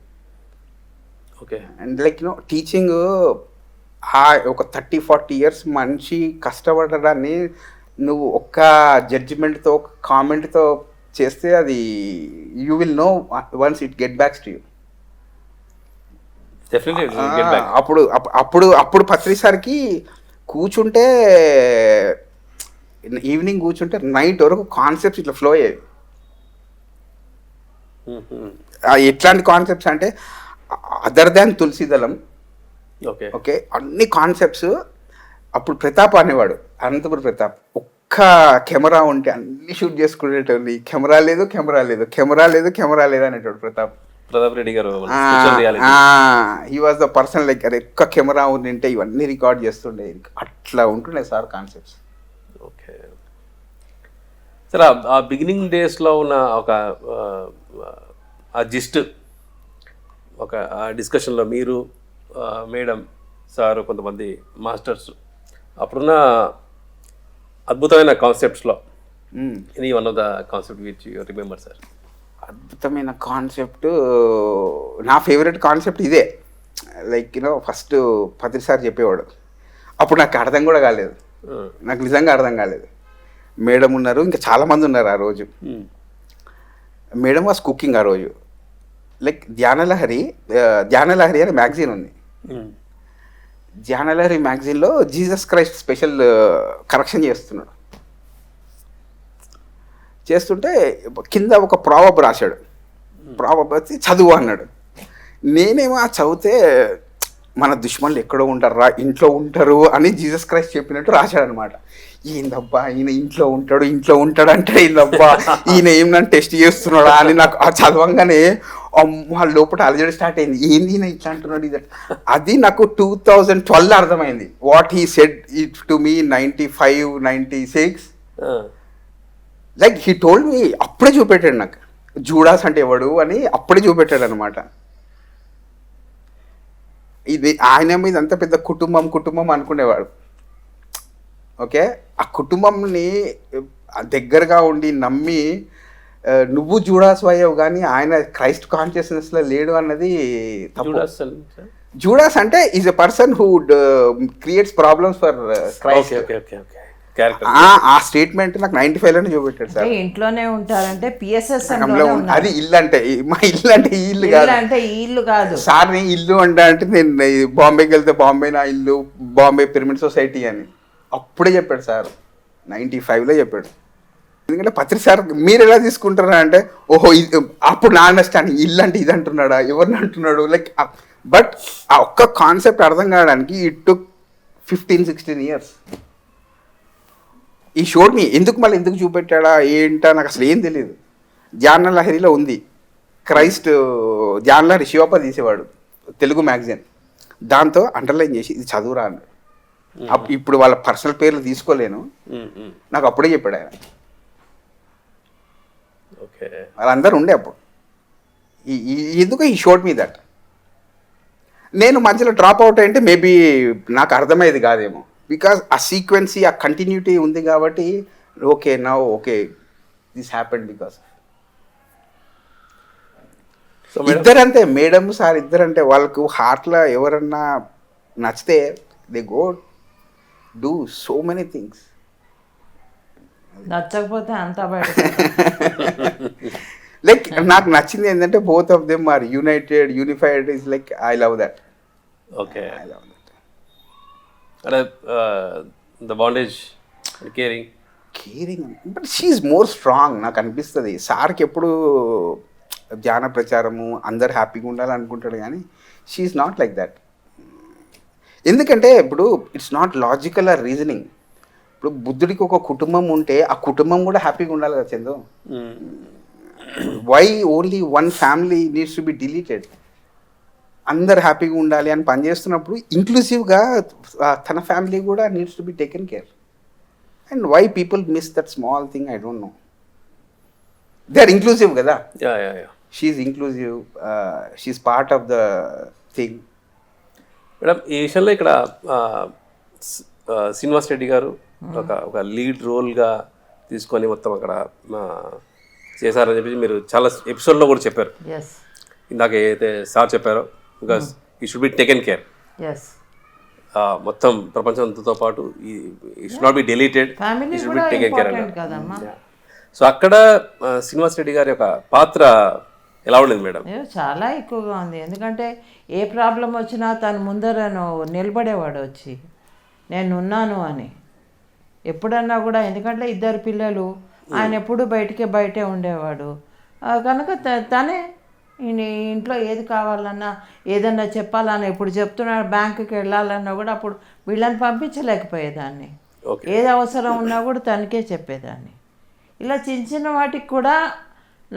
Okay, and like teaching ఒక 30-40 years మనిషి కష్టపడడాన్ని నువ్వు ఒక్క జడ్జిమెంట్తో, ఒక కామెంట్తో చేస్తే అది you will know once it get backs to you. అప్పుడు పత్రి సార్కి కూర్చుంటే ఈవినింగ్ కూర్చుంటే నైట్ వరకు కాన్సెప్ట్స్ ఇట్లా ఫ్లో అయ్యేవి. ఎట్లాంటి కాన్సెప్ట్స్ అంటే అదర్ దాన్ తులసిదళం. ఓకే, అన్ని కాన్సెప్ట్స్. అప్పుడు ప్రతాప్ అనేవాడు, అనంతపురం ప్రతాప్, ఒక్క కెమెరా ఉంటే అన్ని షూట్ చేసుకునేటోని. కెమెరా లేదు అనేటోడు ప్రతాప్ రెడ్డి గారు. He was the person like అరే ఒక్క కెమెరా ఉంటే ఇవన్నీ రికార్డ్ చేస్తుండే. అట్లా ఉంటుండే సార్ కాన్సెప్ట్స్. ఓకే సార్, ఆ బిగినింగ్ డేస్లో ఉన్న ఒక ఆ జిస్ట్, ఒక డిస్కషన్లో మీరు, మేడం, సార్, కొంతమంది మాస్టర్స్, అప్పుడున్న అద్భుతమైన కాన్సెప్ట్స్లో ఇది one of the concept which you remember sir? అద్భుతమైన కాన్సెప్ట్, నా ఫేవరెట్ కాన్సెప్ట్ ఇదే. లైక్ ఫస్ట్ పత్రి సార్ చెప్పేవాడు. అప్పుడు నాకు అర్థం కూడా కాలేదు, నాకు నిజంగా అర్థం కాలేదు. మేడం ఉన్నారు, ఇంకా చాలామంది ఉన్నారు ఆ రోజు. మేడం వాస్ కుకింగ్ ఆ రోజు. లైక్ ధ్యానలహరి అనే మ్యాగజైన్ ఉంది. జానలరీ మ్యాగజైన్లో జీసస్ క్రైస్ట్ స్పెషల్ కరెక్షన్ చేస్తున్నాడు. చేస్తుంటే కింద ఒక ప్రావబ్ రాశాడు. ప్రావబ్ వచ్చి చదువు అన్నాడు. నేనేమో ఆ చదివితే మన దుష్మన్లు ఎక్కడో ఉంటారా, ఇంట్లో ఉంటారు అని జీసస్ క్రైస్ట్ చెప్పినట్టు రాశాడు అనమాట. ఏందబ్బా ఈయన ఇంట్లో ఉంటాడు అంటే ఏందబ్బా ఈయన ఏమన్నా టెస్ట్ చేస్తున్నాడా అని నాకు ఆ చదవంగానే అమ్మ లోపల అలజడి స్టార్ట్ అయింది. ఏంది ఈయన ఇట్లా అంటున్నాడు ఇది. అది నాకు 2012 అర్థమైంది. What he said it to me 95, 96 like he told me. అప్పుడే చూపెట్టాడు నాకు జూడాస్ అంటే ఎవడు అని అప్పుడే చూపెట్టాడు అనమాట. ఇది ఆయన మీద అంత పెద్ద కుటుంబం అనుకునేవాడు. ఓకే, ఆ కుటుంబంని దగ్గరగా ఉండి నమ్మి నువ్వు జూడాస్ అయ్యావు కానీ ఆయన క్రైస్ట్ కాన్షియస్నెస్లో లేడు అన్నది తప్పు. జూడాస్ అంటే is a person who creates problems for Christ. ఆ స్టేట్మెంట్ నాకు 95లోనే చూపెట్టాడు సార్. ఇంట్లోనే ఉంటారంటే పిఎస్ఎస్ అది ఇల్లు అంటే మా ఇల్లు అంటే ఈ ఇల్లు కాదు, అంటే ఈ ఇల్లు కాదు సార్. నేను ఇల్లు అంటే నేను బాంబేకి వెళ్తే బాంబే నా ఇల్లు, బాంబే పిరమిడ్ సొసైటీ అని అప్పుడే చెప్పాడు సార్. 95లో చెప్పాడు. ఎందుకంటే పత్రి సార్ మీరు ఎలా తీసుకుంటారా అంటే ఓహో అప్పుడు నా అండర్స్టాండింగ్ ఇల్లు అంటే ఇది అంటున్నాడా, ఎవరిని అంటున్నాడు లైక్. బట్ ఆ ఒక్క కాన్సెప్ట్ అర్థం కావడానికి ఇట్ టుక్ 15-16 years. ఈ షోడ్ మీ ఎందుకు చూపెట్టాడా ఏంటా నాకు అసలు ఏం తెలియదు. జాన లహరిలో ఉంది క్రైస్ట్. జాన లహరి శివప్ప తీసేవాడు తెలుగు మ్యాగజైన్. దాంతో అండర్లైన్ చేసి ఇది చదువురా అన్నాడు. ఇప్పుడు వాళ్ళ పర్సనల్ పేర్లు తీసుకోలేను, నాకు అప్పుడే చెప్పాడు ఆయన. వాళ్ళందరూ ఉండే అప్పుడు. ఎందుకు ఈ షోడ్ మీ దట్. నేను మధ్యలో డ్రాప్ అవుట్ అంటే మేబీ నాకు అర్థమయ్యేది కాదేమో. బికాస్ ఆ సీక్వెన్సీ ఆ కంటిన్యూటీ ఉంది కాబట్టి ఓకే దిస్ హ్యాపెండ్. బికాస్ ఇద్దరంతే మేడం సార్, ఇద్దరంటే వాళ్ళకు హార్ట్లో ఎవరన్నా నచ్చితే they go do so many things. నచ్చకపోతే అంతా లైక్ నాకు నచ్చింది ఏంటంటే both of them are unified is like I love that. Okay, I love that. అంటే the bondage caring but she's more strong నాకు అనిపిస్తుంది. సార్కి ఎప్పుడు ధ్యాన ప్రచారము అందరు హ్యాపీగా ఉండాలనుకుంటాడు కానీ షీఈ్ నాట్ లైక్ దట్. ఎందుకంటే ఇప్పుడు it's not logical are reasoning. ఇప్పుడు బుద్ధుడికి ఒక కుటుంబం ఉంటే ఆ కుటుంబం కూడా హ్యాపీగా ఉండాలి కదా Chandu. Why only one family needs to be deleted? అందరు హ్యాపీగా ఉండాలి అని పనిచేస్తున్నప్పుడు ఇంక్లూసివ్గా తన ఫ్యామిలీ కూడా needs to be taken care. And why people miss that small thing I don't know. They are inclusive కదా. She's inclusive, she's part of the thing. Madam ఈ విషయంలో ఇక్కడ శ్రీనివాస్ రెడ్డి గారు ఒక లీడ్ రోల్గా తీసుకొని మొత్తం అక్కడ చేశారని చెప్పి మీరు చాలా ఎపిసోడ్లో కూడా చెప్పారు. ఇందాక ఏదైతే సార్ చెప్పారో బికాస్ ఈ షుడ్ బి టేకెన్ కేర్. మొత్తం ప్రపంచంతో పాటు ఈ షుడ్ నాట్ బి డిలీటెడ్, ఈ should be taken care. So అక్కడ శ్రీనివాస్ రెడ్డి గారి యొక్క పాత్ర ఎలా ఉండేది మేడం? చాలా ఎక్కువగా ఉంది. ఎందుకంటే ఏ ప్రాబ్లం వచ్చినా తను ముందరను నిలబడేవాడు వచ్చి నేనున్నాను అని ఎప్పుడన్నా కూడా. ఎందుకంటే ఇద్దరు పిల్లలు, ఆయన ఎప్పుడు బయటే ఉండేవాడు కనుక తనే ఇంట్లో ఏది కావాలన్నా ఏదన్నా చెప్పాలన్నా ఇప్పుడు చెప్తున్నాడు, బ్యాంకుకి వెళ్ళాలన్నా కూడా అప్పుడు వీళ్ళని పంపించలేకపోయేదాన్ని. ఏది అవసరం ఉన్నా కూడా తనకే చెప్పేదాన్ని. ఇలా చిన్న చిన్న వాటికి కూడా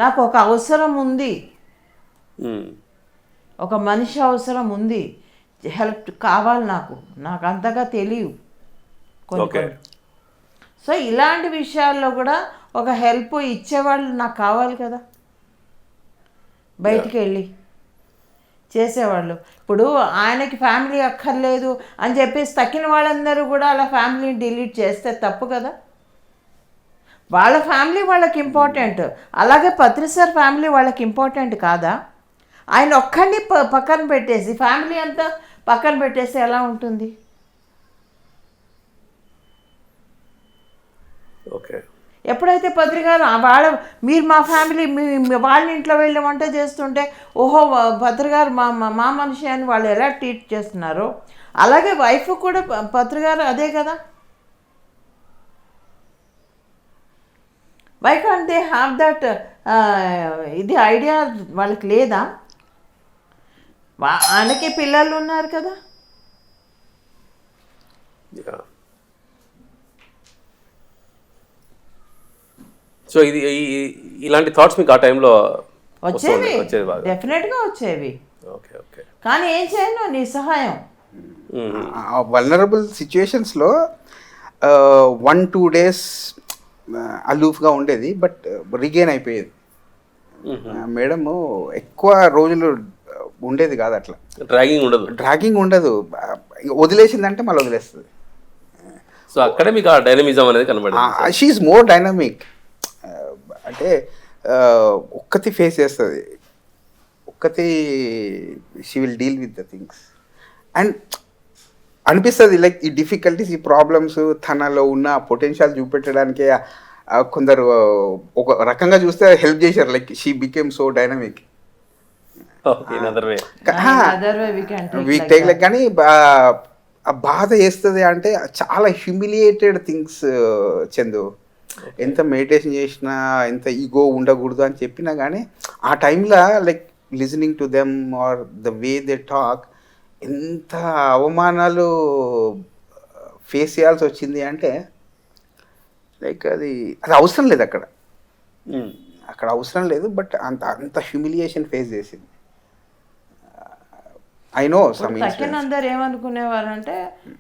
నాకు ఒక అవసరం ఉంది, ఒక మనిషి అవసరం ఉంది, హెల్ప్ కావాలి నాకు అంతగా తెలియదు కొన్ని. సో ఇలాంటి విషయాల్లో కూడా ఒక హెల్ప్ ఇచ్చేవాళ్ళు నాకు కావాలి కదా, బయటికి వెళ్ళి చేసేవాళ్ళు. ఇప్పుడు ఆయనకి ఫ్యామిలీ అక్కర్లేదు అని చెప్పేసి తక్కిన వాళ్ళందరూ కూడా అలా ఫ్యామిలీని డిలీట్ చేస్తే తప్పు కదా. వాళ్ళ ఫ్యామిలీ వాళ్ళకి ఇంపార్టెంట్, అలాగే పత్రి సార్ ఫ్యామిలీ వాళ్ళకి ఇంపార్టెంట్ కాదా? ఆయన ఒక్కడిని పక్కన పెట్టేసి ఫ్యామిలీ అంతా పక్కన పెట్టేసి ఎలా ఉంటుంది? ఓకే, ఎప్పుడైతే పత్రికారు మీరు మా ఫ్యామిలీ వాళ్ళ ఇంట్లో వెళ్ళి వంట చేస్తుంటే ఓహో పత్రికారు మా మనిషి అని వాళ్ళు ఎలా ట్రీట్ చేస్తున్నారో అలాగే వైఫ్ కూడా పత్రికారు అదే కదా. Why can't they have that ఇది ఐడియా వాళ్ళకి లేదా? ఆయనకి పిల్లలు ఉన్నారు కదా. సో ఇది ఇలాంటి థాట్స్ మీకు ఆ టైంలో వచ్చేవి, బాగా? డెఫినెట్గా వచ్చేవి. Okay okay. కానీ ఏం చేయను, నీ సహాయం. వల్నరబుల్ సిచ్యువేషన్స్లో 1-2 days అలూఫ్గా ఉండేది, బట్ రిగైన్ అయిపోయేది. మేడము ఎక్కువ రోజులు ఉండేది కాదు, అట్లా డ్రాగింగ్ ఉండదు. వదిలేసిందంటే మళ్ళీ వదిలేస్తుంది. సో అక్కడే మీకు ఆ డైనమిజం అనేది కనబడింది. She's more dynamic. అంటే ఒక్కతి ఫేస్ చేస్తుంది, ఒక్కతి she will deal with the things. And అనిపిస్తుంది లైక్ ఈ డిఫికల్టీస్, ఈ ప్రాబ్లమ్స్ తనలో ఉన్న పొటెన్షియల్ చూపెట్టడానికే కొందరు ఒక రకంగా చూస్తే హెల్ప్ చేశారు. Like she became so dynamic. Week కానీ బాధ వేస్తుంది అంటే చాలా హ్యూమిలియేటెడ్ థింగ్స్. చందు ఎంత మెడిటేషన్ చేసినా, ఎంత ఈగో ఉండకూడదు అని చెప్పినా కానీ ఆ టైంలో like listening to them or the way they talk, ఎంత అవమానాలు ఫేస్ చేయాల్సి వచ్చింది అంటే లైక్ అది అవసరం లేదు అక్కడ అవసరం లేదు. బట్ అంత హ్యూమిలియేషన్ ఫేస్ చేసింది. ఐ నో సమ్ అందరు ఏమనుకునేవారంటే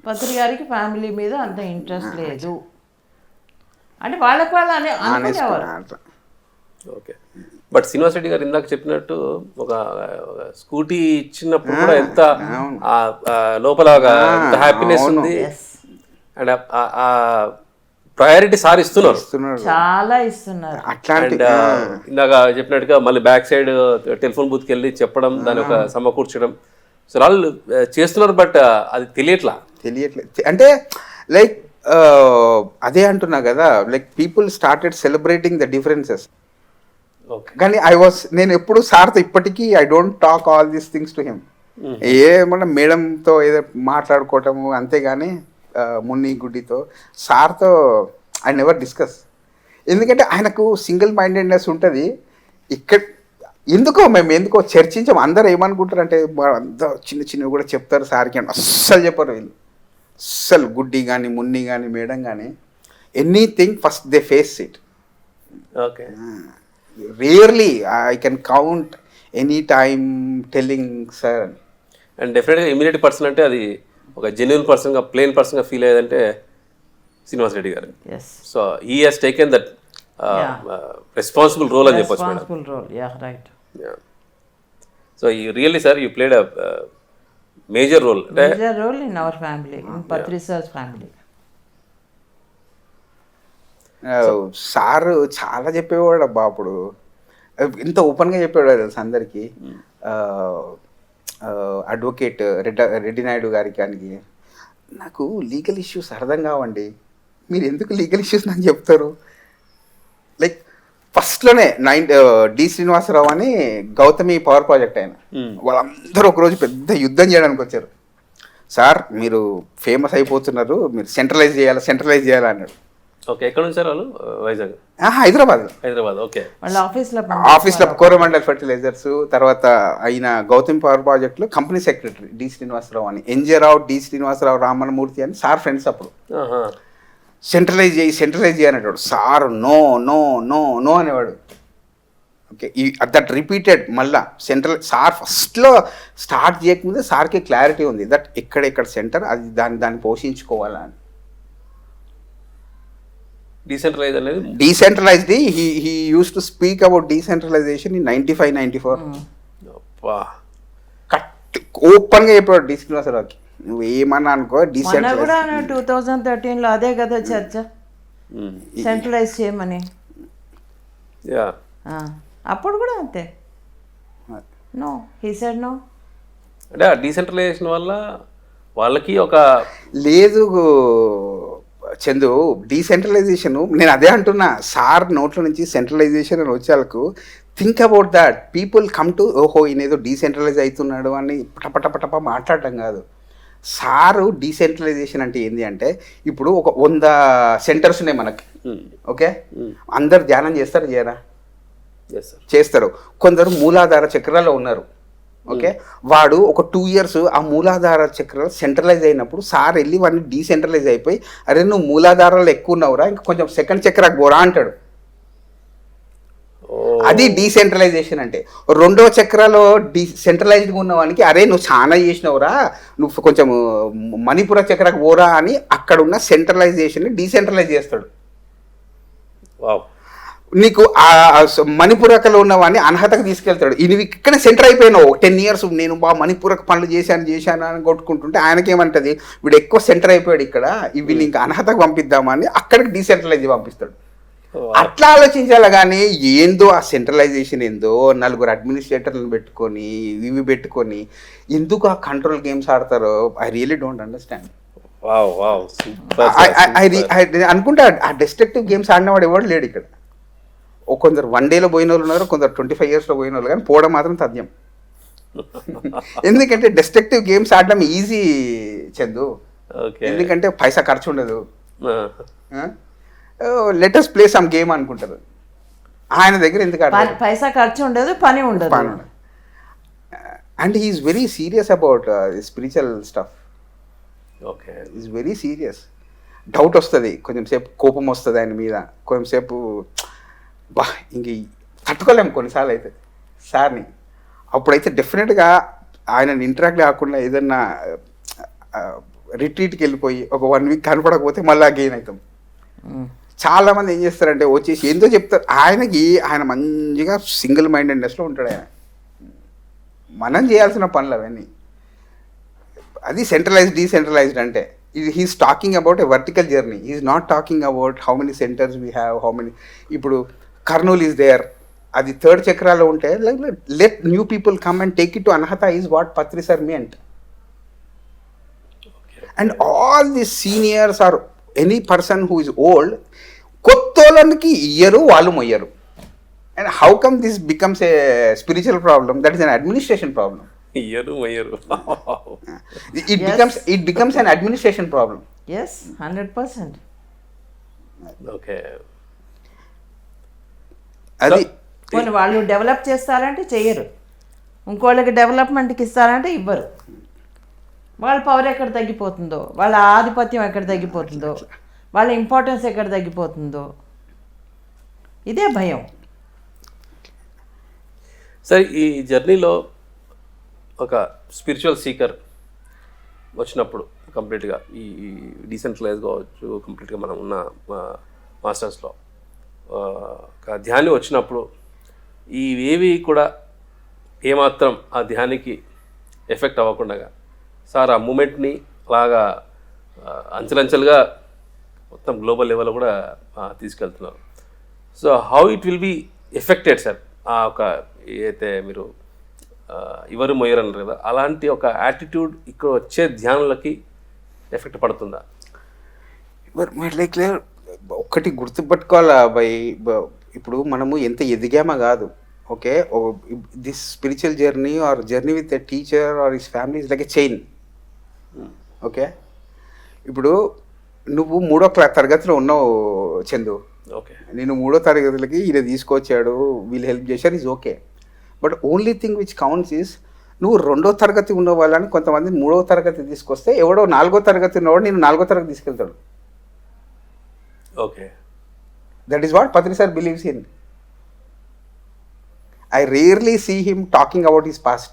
పత్రికారికి ఫ్యామిలీ మీద అంత ఇంట్రెస్ట్ లేదు అంటే వాళ్ళకి వాళ్ళు అనుకునేవారు. ఓకే. బట్ శ్రీనివాస్ రెడ్డి గారు ఇందాక చెప్పినట్టు ఒక స్కూటీ ఇచ్చినప్పుడు కూడా ఎంత లోపల హ్యాపీనెస్ ఉంది. అండ్ ప్రయారిటీ సార్ ఇస్తున్నారు, చాలా ఇస్తున్నారు. అట్లాంటి ఇందాక చెప్పినట్టుగా మళ్ళీ బ్యాక్ సైడ్ టెలిఫోన్ బూత్కి వెళ్ళి చెప్పడం, దాని ఒక సమకూర్చడం, సో వాళ్ళు చేస్తున్నారు. బట్ అది తెలియట్లేదు. అంటే లైక్ అదే అంటున్నా కదా, like people started celebrating the differences. కానీ నేను ఎప్పుడు సార్తో ఇప్పటికీ I don't talk all these things to him. ఏమన్నా మేడంతో ఏదో మాట్లాడుకోవటము అంతేగాని మున్ని గుడ్డితో సార్తో ఐ నెవర్ డిస్కస్. ఎందుకంటే ఆయనకు సింగిల్ మైండెడ్నెస్ ఉంటుంది. మేము ఎందుకో చర్చించాము. అందరూ ఏమనుకుంటారంటే అంతా చిన్నవి కూడా చెప్తారు సార్కి అని. అస్సలు చెప్పరు వీళ్ళు. అస్సలు గుడ్డి కానీ మున్ని కానీ మేడం కానీ anything first they face it. Okay. Rarely I can count any time telling sir అని. అండ్ డెఫినెట్గా ఇమీడియట్ పర్సన్ అంటే అది ఒక జెన్యున్ పర్సన్గా, ప్లెయిన్ పర్సన్గా ఫీల్ అయ్యేదంటే శ్రీనివాస్ రెడ్డి గారు. So he has taken that responsible role అని చెప్పొచ్చు madam. So you really sir you played a major role in our family, in Patri sir's family. Sir చాలా చెప్పేవాడు అబ్బా. అప్పుడు ఇంత ఓపెన్గా చెప్పేవాడు తెలుసు అందరికీ. అడ్వకేట్ రెడ్డి నాయుడు గారికి కానీ, నాకు లీగల్ ఇష్యూస్ అర్థం కావండి, మీరు ఎందుకు లీగల్ ఇష్యూస్ నాకు చెప్తారు. లైక్ ఫస్ట్లోనే డి శ్రీనివాసరావు అని గౌతమి పవర్ ప్రాజెక్ట్ ఆయన, వాళ్ళందరూ ఒకరోజు పెద్ద యుద్ధం చేయడానికి వచ్చారు. సార్ మీరు ఫేమస్ అయిపోతున్నారు, మీరు సెంట్రలైజ్ చేయాలి అన్నాడు. ఓకే. ఎక్కడ నుంచి వాళ్ళు? వైజాగ్, హైదరాబాద్. ఓకే. ఆఫీస్లో కోరమండల్ ఫర్టిలైజర్స్. తర్వాత ఆయన గౌతమి పవర్ ప్రాజెక్ట్లో కంపెనీ సెక్రటరీ డి శ్రీనివాసరావు అని, ఎన్జే రావు, డి శ్రీనివాసరావు, రామన్మూర్తి అని సార్ ఫ్రెండ్స్. అప్పుడు సెంట్రలైజ్ చేయి అనేవాడు sir. No no no no అనేవాడు. ఓకే. దట్ రిపీటెడ్ మళ్ళా సెంట్రల్. సార్ ఫస్ట్లో స్టార్ట్ చేయకముందే సార్కి క్లారిటీ ఉంది దట్ ఎక్కడ సెంటర్ అది దాన్ని పోషించుకోవాలని. Decentralized. He used to speak about decentralization in 95-94. ఓపెన్గా చెప్పాడు డి శ్రీనివాసరావుకి. నువ్వు ఏమన్నా అనుకో, 2013లో అదే కదా చర్చ, సెంట్రలైజ్ చేయమని. అప్పుడు కూడా అంతే. No, he said no. అంటే ఆ డీసెంట్రలైజేషన్ వల్ల వాళ్ళకి ఒక లేదు. చందు డీసెంట్రలైజేషన్ నేను అదే అంటున్నా, సార్ నోట్ల నుంచి సెంట్రలైజేషన్ అని వచ్చేందుకు think about that. People come to ఓహో ఈయన ఏదో డీసెంట్రలైజ్ అవుతున్నాడు అని టప మాట్లాడటం కాదు. సారు డీసెంట్రలైజేషన్ అంటే ఏంటి అంటే, ఇప్పుడు ఒక 100 సెంటర్స్ ఉన్నాయి మనకి, ఓకే, అందరు ధ్యానం చేస్తారు చేయరా? చేస్తారు. కొందరు మూలాధార చక్రాల్లో ఉన్నారు, ఓకే, వాడు ఒక 2 years ఆ మూలాధార చక్రాలు సెంట్రలైజ్ అయినప్పుడు సార్ వెళ్ళి వాడిని డీసెంట్రలైజ్ అయిపోయి, అరే నువ్వు మూలాధారాలు ఎక్కువ ఉన్నావురా, ఇంకా కొంచెం సెకండ్ చక్రాకు పోరా అంటాడు. అది డీసెంట్రలైజేషన్ అంటే. 2వ చక్రాలో సెంట్రలైజ్డ్గా ఉన్న వానికి అరే నువ్వు చాలా చేసినవురా, నువ్వు కొంచెం మణిపుర చక్రాకు పోరా అని అక్కడ ఉన్న సెంట్రలైజేషన్ని డీసెంట్రలైజ్ చేస్తాడు. నీకు మణిపూరకలో ఉన్నవాడిని అనర్హతకు తీసుకెళ్తాడు. ఇది ఇక్కడే సెంటర్ అయిపోయినావు 10 years, నేను మణిపూరక పనులు చేశాను అని కొట్టుకుంటుంటే ఆయనకేమంటది, వీడు ఎక్కువ సెంటర్ అయిపోయాడు ఇక్కడ, ఇవి ఇంకా అనర్హతకు పంపిద్దామని అక్కడికి డీసెంట్రలైజ్ పంపిస్తాడు. అట్లా ఆలోచించాలి కానీ ఏందో ఆ సెంట్రలైజేషన్ ఏందో, 4 అడ్మినిస్ట్రేటర్లను పెట్టుకొని ఇవి పెట్టుకొని ఎందుకు ఆ కంట్రోల్ గేమ్స్ ఆడతారో ఐ రియలీ డోంట్ అండర్స్టాండ్. అనుకుంటే ఆ డిస్ట్రక్టివ్ గేమ్స్ ఆడినవాడు ఎవడు లేడు ఇక్కడ. కొందరు 1 dayలో పోయిన వాళ్ళు ఉన్నారు, కొందరు 25 yearsలో పోయిన వాళ్ళు, కానీ పోవడం మాత్రం తథ్యం. ఎందుకంటే డిస్ట్రక్టివ్ గేమ్స్ ఆడడం ఈజీ చందు, ఎందుకంటే పైసా ఖర్చు ఉండదు. లెటెస్ట్ ప్లే సమ్ గేమ్ అనుకుంటారు. ఆయన దగ్గర ఎందుకు పైసా ఖర్చు ఉండదు, పని ఉండదు. And he's very serious about spiritual stuff. Okay, is very serious. Doubt వస్తుంది, కొంచెం సేపు కోపం వస్తుంది ఆయన మీద, కొంచెం సేపు ఇంక తట్టుకోలేము కొన్నిసార్లు అయితే సార్ని. అప్పుడైతే డెఫినెట్గా ఆయనని ఇంటరాక్ట్ కాకుండా ఏదన్నా రిట్రీట్కి వెళ్ళిపోయి ఒక 1 week కనపడకపోతే మళ్ళీ గెయిన్ అవుతాం. చాలామంది ఏం చేస్తారంటే వచ్చేసి ఏందో చెప్తారు. ఆయన మంచిగా సింగిల్ మైండెడ్నెస్లో ఉంటాడు ఆయన. మనం చేయాల్సిన పనులు అవన్నీ. అది డీసెంట్రలైజ్డ్ అంటే. He's talking about a vertical journey. He's not talking about how many centres we have, how many. ఇప్పుడు కర్నూల్ ఈజ్ దేర్, అది 3rd చక్రాలో ఉంటే let new people come and take it to అనర్హత is what Patri sir meant. And all the seniors or any person who is old, కొత్త వాళ్ళకి ఇయ్యరు, వాళ్ళు మొయ్యరు. And how come this becomes a spiritual problem? That is an administration problem. It becomes an administration problem. Yes, 100%. Okay. అది కొన్ని వాళ్ళు డెవలప్ చేస్తారంటే చెయ్యరు, ఇంకోళ్ళకి డెవలప్మెంట్కి ఇస్తారంటే ఇవ్వరు. వాళ్ళ పవర్ ఎక్కడ తగ్గిపోతుందో, వాళ్ళ ఆధిపత్యం ఎక్కడ తగ్గిపోతుందో, వాళ్ళ ఇంపార్టెన్స్ ఎక్కడ తగ్గిపోతుందో, ఇదే భయం. సరే, ఈ జర్నీలో ఒక స్పిరిచువల్ సీకర్ వచ్చినప్పుడు కంప్లీట్గా ఈ డీసెంట్రలైజ్ కావచ్చు, కంప్లీట్గా మనం ఉన్న మాస్టర్స్లో ఒక ధ్యాని వచ్చినప్పుడు ఇవేవి కూడా ఏమాత్రం ఆ ధ్యానికి ఎఫెక్ట్ అవ్వకుండా సార్ ఆ మూమెంట్ని అలాగా అంచెలంచెలుగా మొత్తం గ్లోబల్ లెవెల్లో కూడా తీసుకెళ్తున్నారు. So how it will be affected sir? ఆ ఒక ఏదైతే మీరు ఎవరు మొయ్యరు అన్నారు కదా, అలాంటి ఒక యాటిట్యూడ్ ఇక్కడ వచ్చే ధ్యానులకి ఎఫెక్ట్ పడుతుందా? లైక్ ఒక్కటి గుర్తుపెట్టుకోవాలా బై, ఇప్పుడు మనము ఎంత ఎదిగామా కాదు, okay, this spiritual journey or journey with a teacher or his family is like a chain. Okay, ఇప్పుడు నువ్వు 3వ తరగతిలో ఉన్నావు చందు, ఓకే, నేను 3వ తరగతిలకి ఈయన తీసుకొచ్చాడు, వీళ్ళు హెల్ప్ చేశారు, is okay. But only thing which counts is నువ్వు 2వ తరగతి ఉన్న వాళ్ళని కొంతమంది 3వ తరగతి తీసుకొస్తే ఎవడో 4వ తరగతి ఉన్నవాడు నేను 4వ తరగతి తీసుకెళ్తాడు. Okay, that is what Patri sir believes in. I rarely see him talking about his past.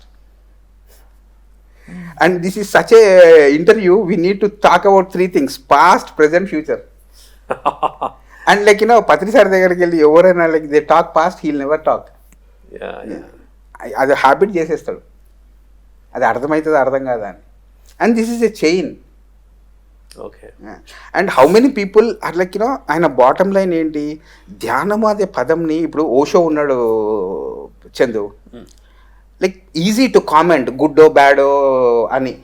And this is such a interview, we need to talk about 3 things: past, present, future. And like, you know, Patri sir దగ్గరికి వెళ్ళి ఎవరైనా like they talk past, he'll never talk. అది హ్యాబిట్ చేసేస్తాడు, అది అర్థమవుతుంది అర్థం కాదా అని. And this is a chain. Okay, and how many people are like, you know, ఆయన బాటమ్ లైన్ ఏంటి, ధ్యానము అనే పదంని, ఇప్పుడు ఓషో ఉన్నాడు Chandu, like easy to comment గుడ్డో బ్యాడో అని,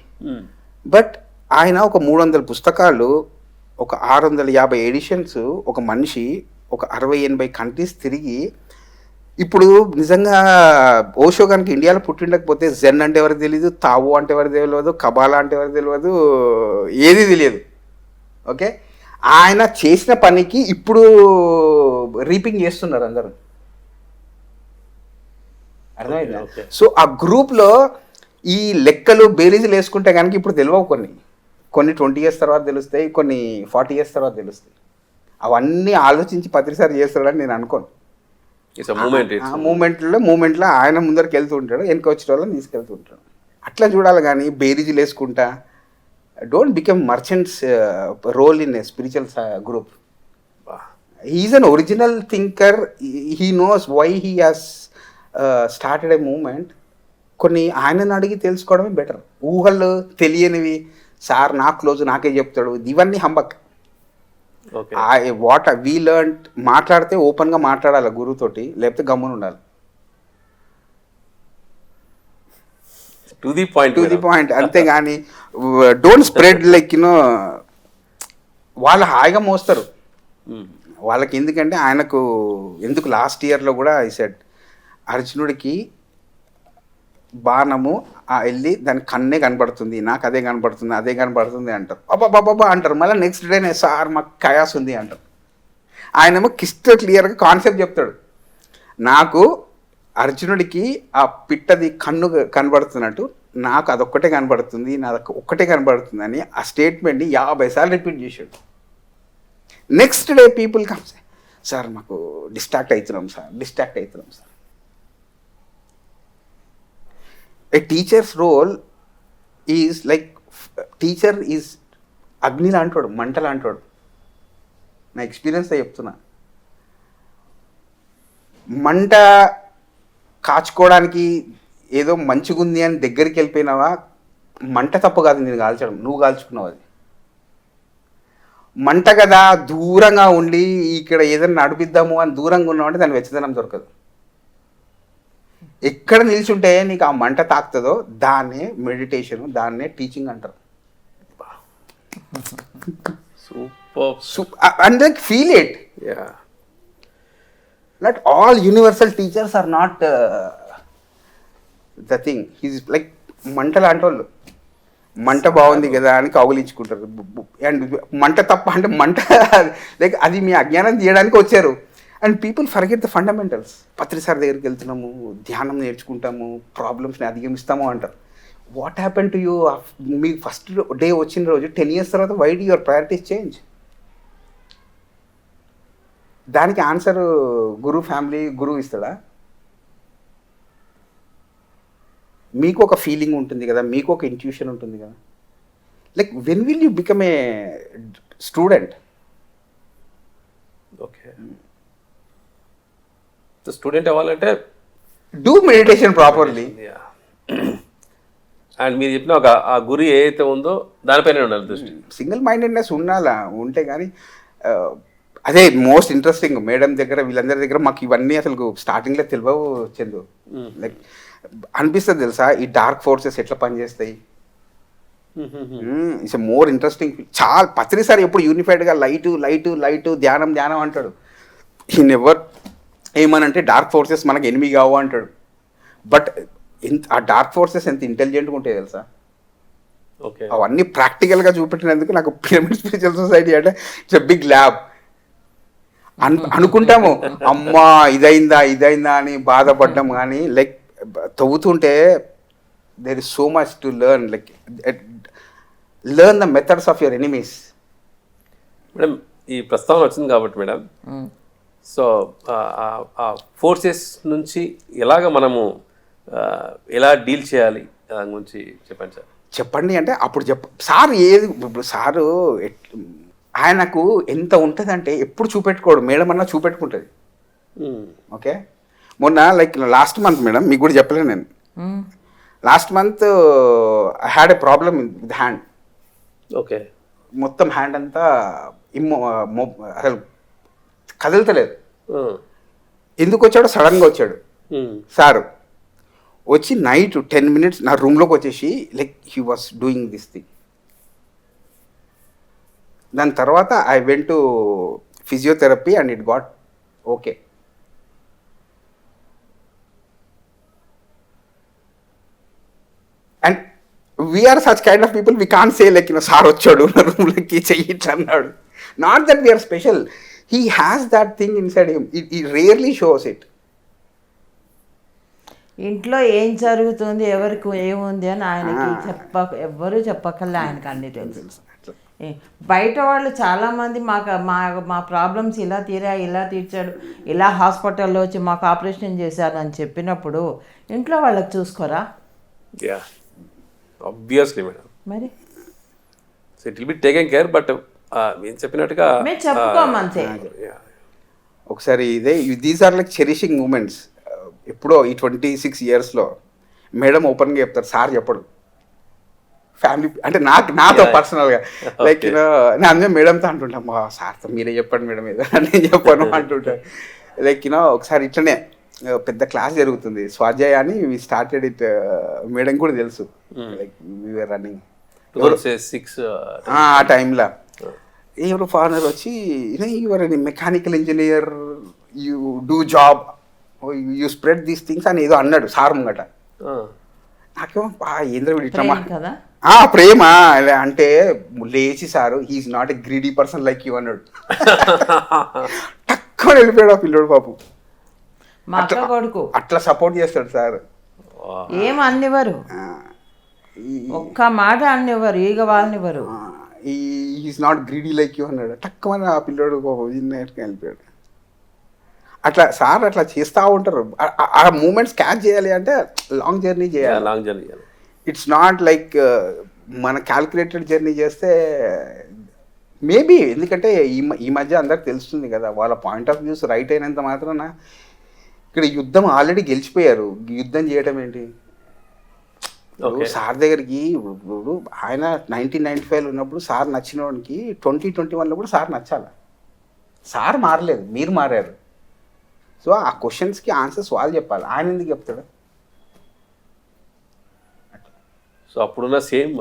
బట్ ఆయన ఒక 300 పుస్తకాలు ఒక 650 ఎడిషన్స్ ఒక మనిషి ఒక 60-80 కంట్రీస్ తిరిగి ఇప్పుడు నిజంగా ఓషో కనుక ఇండియాలో పుట్టిండకపోతే జెన్ అంటే ఎవరికి తెలియదు, తావో అంటే ఎవరికి తెలియదు, కబాలా అంటే ఎవరికి తెలియదు, ఏది తెలియదు. ఓకే, ఆయన చేసిన పనికి ఇప్పుడు రీపింగ్ చేస్తున్నారు అందరూ. అర్థమైందా? Okay. సో ఆ గ్రూప్లో ఈ లెక్కలు బేరీజులు వేసుకుంటే కనుక ఇప్పుడు తెలియవు. కొన్ని 20 years తర్వాత తెలుస్తాయి, కొన్ని 40 years తర్వాత తెలుస్తాయి. అవన్నీ ఆలోచించి పత్రిసారి చేస్తాడని నేను అనుకోను. It's moment. ఆ మూమెంట్లో ఆయన ముందరికి వెళ్తూ ఉంటాడు, వెనక వచ్చిన వాళ్ళని తీసుకెళ్తూ ఉంటాడు. అట్లా చూడాలి కానీ బేరీజులు వేసుకుంటా. Don't become merchants role in a spiritual group. He's an original thinker. He knows why he has started a moment. కొన్ని ఆయనను అడిగి తెలుసుకోవడమే బెటర్. ఊహలు తెలియనివి సార్ నాకు క్లోజ్ నాకే చెప్తాడు, ఇవన్నీ హంబక్. వాట్ వీ లెర్న్, మాట్లాడితే ఓపెన్గా మాట్లాడాలి గురువుతోటి, లేకపోతే గమ్మున ఉండాలి. To the point. అంతేగాని డోంట్ స్ప్రెడ్ లైక్ వాళ్ళు హాయిగా మోస్తారు. వాళ్ళకి ఎందుకంటే ఆయనకు ఎందుకు లాస్ట్ ఇయర్లో కూడా ఈ సెడ్ అర్జునుడికి బాణము వెళ్ళి దాని కన్నే కనబడుతుంది, నాకు అదే కనబడుతుంది అంటారు. అబ్బాబాబా అంటారు. మళ్ళీ నెక్స్ట్ డేనే సార్ మాకు కయాస్ ఉంది అంటారు. ఆయనేమో క్లియర్గా కాన్సెప్ట్ చెప్తాడు. నాకు అర్జునుడికి ఆ పిట్టది కన్ను కనబడుతున్నట్టు నాకు అదొక్కటే కనబడుతుంది, నాది ఒక్కటే కనబడుతుంది అని ఆ స్టేట్మెంట్ని 50 సార్లు రిపీట్ చేశాడు. Next day people comes, sir మాకు డిస్ట్రాక్ట్ అవుతున్నాం sir. A teacher's role is like, teacher is అగ్ని లాంటోడు, మంట లాంటోడు. నా ఎక్స్పీరియన్స్ చెప్తున్నా. మంట కాచుకోవడానికి ఏదో మంచిగుంది అని దగ్గరికి వెళ్ళిపోయినావా, మంట తప్పు కాదు నేను కాల్చడం, నువ్వు కాల్చుకున్నావు. అది మంట కదా, దూరంగా ఉండి ఇక్కడ ఏదైనా నడిపిద్దాము అని దూరంగా ఉన్నావు అంటే దాని వెచ్చదనం దొరకదు. ఎక్కడ నిల్చుంటే నీకు ఆ మంట తాకుతుందో దాన్నే మెడిటేషన్, దాన్నే టీచింగ్ అంటారు. Super. And like feel it. Not all universal teachers are not the thing. He's like మంట లాంటి వాళ్ళు. మంట బాగుంది కదా అని కౌగులించుకుంటారు. అండ్ మంట తప్ప అంటే మంట లైక్ అది మీ అజ్ఞానం తీయడానికి వచ్చారు. And people forget the fundamentals. పత్రిసారి దగ్గరికి వెళ్తున్నాము, ధ్యానం నేర్చుకుంటాము, ప్రాబ్లమ్స్ని అధిగమిస్తాము అంటారు. What happen to you? మీ ఫస్ట్ డే వచ్చిన రోజు 10 years తర్వాత why do your priorities change? దానికి ఆన్సర్ గురువు ఇస్తాడా? మీకు ఒక ఫీలింగ్ ఉంటుంది కదా, మీకు ఒక ఇంట్యూషన్ ఉంటుంది కదా. Like when will you become a student? Okay, student అవ్వాలంటే డూ మెడిటేషన్ ప్రాపర్లీ. అండ్ మీరు చెప్పిన ఒక ఆ గురి ఏదైతే ఉందో దానిపైన ఉండాలి దృష్టి. సింగిల్ మైండెడ్నెస్ ఉంటే కానీ అదే మోస్ట్ ఇంట్రెస్టింగ్. మేడం దగ్గర వీళ్ళందరి దగ్గర మాకు ఇవన్నీ అసలు స్టార్టింగ్లో తెలియవు చందు. లైక్ అనిపిస్తుంది తెలుసా ఈ డార్క్ ఫోర్సెస్ ఎట్లా పనిచేస్తాయి. It's a more interesting. చాలా పత్రిసారి ఎప్పుడు యూనిఫైడ్గా లైటు ధ్యానం అంటాడు. ఈ నెవర్ ఏమనంటే డార్క్ ఫోర్సెస్ మనకు ఎనిమి కావు అంటాడు. బట్ ఆ డార్క్ ఫోర్సెస్ ఎంత ఇంటెలిజెంట్గా ఉంటాయి తెలుసా. ఓకే, అవన్నీ ప్రాక్టికల్గా చూపెట్టినందుకు నాకు పిరమిడ్ స్పిరిచువల్ సొసైటీ అంటే ఇట్స్ ఎ బిగ్ ల్యాబ్. అనుకుంటాము అమ్మా ఇదైందా అని బాధపడ్డాం. కానీ లైక్ తవ్వుతుంటే there is so much to learn. Like learn the methods of your enemies. Madam ఈ ప్రస్తావన వచ్చింది కాబట్టి మేడం, సో ఆ ఫోర్సెస్ నుంచి ఎలాగ మనము ఎలా డీల్ చేయాలి దాని గురించి చెప్పండి సార్. చెప్పండి అంటే అప్పుడు సార్ ఏది ఇప్పుడు సారు ఆయనకు ఎంత ఉంటుంది అంటే ఎప్పుడు చూపెట్టుకోడు, మేడం అన్నా చూపెట్టుకుంటుంది. ఓకే, మొన్న లైక్ లాస్ట్ మంత్ మేడం మీకు కూడా చెప్పలేను నేను. Last month I had a problem with hand. Okay, మొత్తం హ్యాండ్ అంతా అసలు కదలతలేదు. ఎందుకు వచ్చాడో సడన్గా వచ్చాడు సారు. వచ్చి నైట్ 10 minutes నా రూమ్లోకి వచ్చేసి like he was doing this thing. దాని తర్వాత I went to physiotherapy and it got okay. And we're such kind of people we can say like sir వచ్చాడు నా రూమ్లోకి చెయ్యి ఇట్లా అన్నాడు. Not that we're special, he has that thing inside him, he rarely shows it. ఇంట్లో ఏం జరుగుతుంది ఎవరికి ఏముంది అని ఆయనకి ఎవ్వరూ చెప్పకల్లా ఆయనకు అన్నీ తెలుసు. బయట వాళ్ళు చాలామంది మా ప్రాబ్లమ్స్ ఇలా తీరాయి, ఇలా తీర్చాడు, ఇలా హాస్పిటల్లో వచ్చి మాకు ఆపరేషన్ చేశారు అని చెప్పినప్పుడు ఇంట్లో వాళ్ళకి చూసుకోరా? Yeah obviously madam. మరి so it will be taken care, but మేము చెప్పినట్టుగా మేము చెప్పుకోమంతే. ఒకసారి these are like cherishing moments. ఎప్పుడో ఈ 26 yearsలో మేడం ఓపెన్గా చెప్తారు, సార్ చెప్పడు. ఫ్యామిలీ అంటే నాతో పర్సనల్గా లైక్ నేను అందరూ మేడంతో అంటుంటాం, మా సార్తో మీరే చెప్పండి మేడం ఏదో నేను చెప్పాను అంటుంటాను. లైక్ ఒకసారి ఇట్లనే పెద్ద క్లాస్ జరుగుతుంది స్వాధ్యాయ అని, స్టార్టెడ్ ఇట్, మేడం కూడా తెలుసు, లైక్ వీఆర్ రన్నింగ్ 2006 ఆ టైంలో ఎవరు ఫారినర్ వచ్చి your mechanical engineer, you do job, you spread these things అని ఏదో అన్నాడు సార్ ముంగట. నాకేమో ఏంద్ర ఇట్లా కదా ప్రేమ అంటే లేచి sir he's not a greedy person like you అన్నాడు. తక్కువ వెళ్ళిపోయాడు ఆ పిల్లోడు పాపు. మా అక్క కొడుకు అట్లా సపోర్ట్ చేస్తాడు సార్. ఏం అన్నివ్వరు, ఒక్క మాట అన్నివ్వరు, ఈగ వాళ్ళనివ్వరు. Is not greedy like you అన్నాడు. తక్కువ ఆ పిల్లోడు వెళ్ళిపోయాడు. అట్లా సార్ అట్లా చేస్తూ ఉంటారు. ఆ మూమెంట్స్ క్యాచ్ చేయాలి అంటే లాంగ్ జర్నీ చేయాలి. ఇట్స్ నాట్ లైక్ మన క్యాల్కులేటెడ్ జర్నీ చేస్తే మేబీ, ఎందుకంటే ఈ మధ్య అందరికి తెలుస్తుంది కదా వాళ్ళ పాయింట్ ఆఫ్ వ్యూస్ రైట్ అయినంత మాత్రాన. ఇక్కడ యుద్ధం ఆల్రెడీ గెలిచిపోయారు, యుద్ధం చేయడం ఏంటి? సార్ దగ్గరికి ఇప్పుడు ఆయన 1995 ఉన్నప్పుడు సార్ నచ్చిన వాడికి 2021లో కూడా సార్ నచ్చాలి. సార్ మారలేదు, మీరు మారారు. సో ఆ క్వశ్చన్స్కి ఆన్సర్స్ వాళ్ళు చెప్పాలి, ఆయన ఎందుకు చెప్తాడు? సో అప్పుడున్న same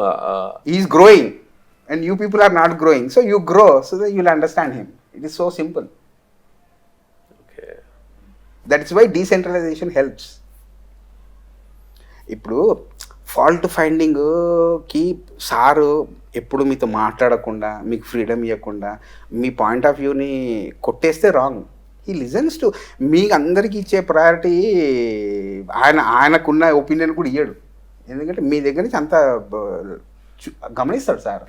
is growing and you people are not growing, so you grow so that you will understand him. It is so simple. That is why decentralisation helps. ఇప్పుడు ఫాల్ట్ ఫైండింగ్కి సారు ఎప్పుడు మీతో మాట్లాడకుండా, మీకు ఫ్రీడమ్ ఇవ్వకుండా, మీ పాయింట్ ఆఫ్ వ్యూని కొట్టేస్తే రాంగ్. హీ లిజన్స్ టు మీకు అందరికీ ఇచ్చే ప్రయారిటీ ఆయనకున్న ఒపీనియన్ కూడా ఇయ్యడు. ఎందుకంటే మీ దగ్గర నుంచి అంత గమనిస్తాడు సార్.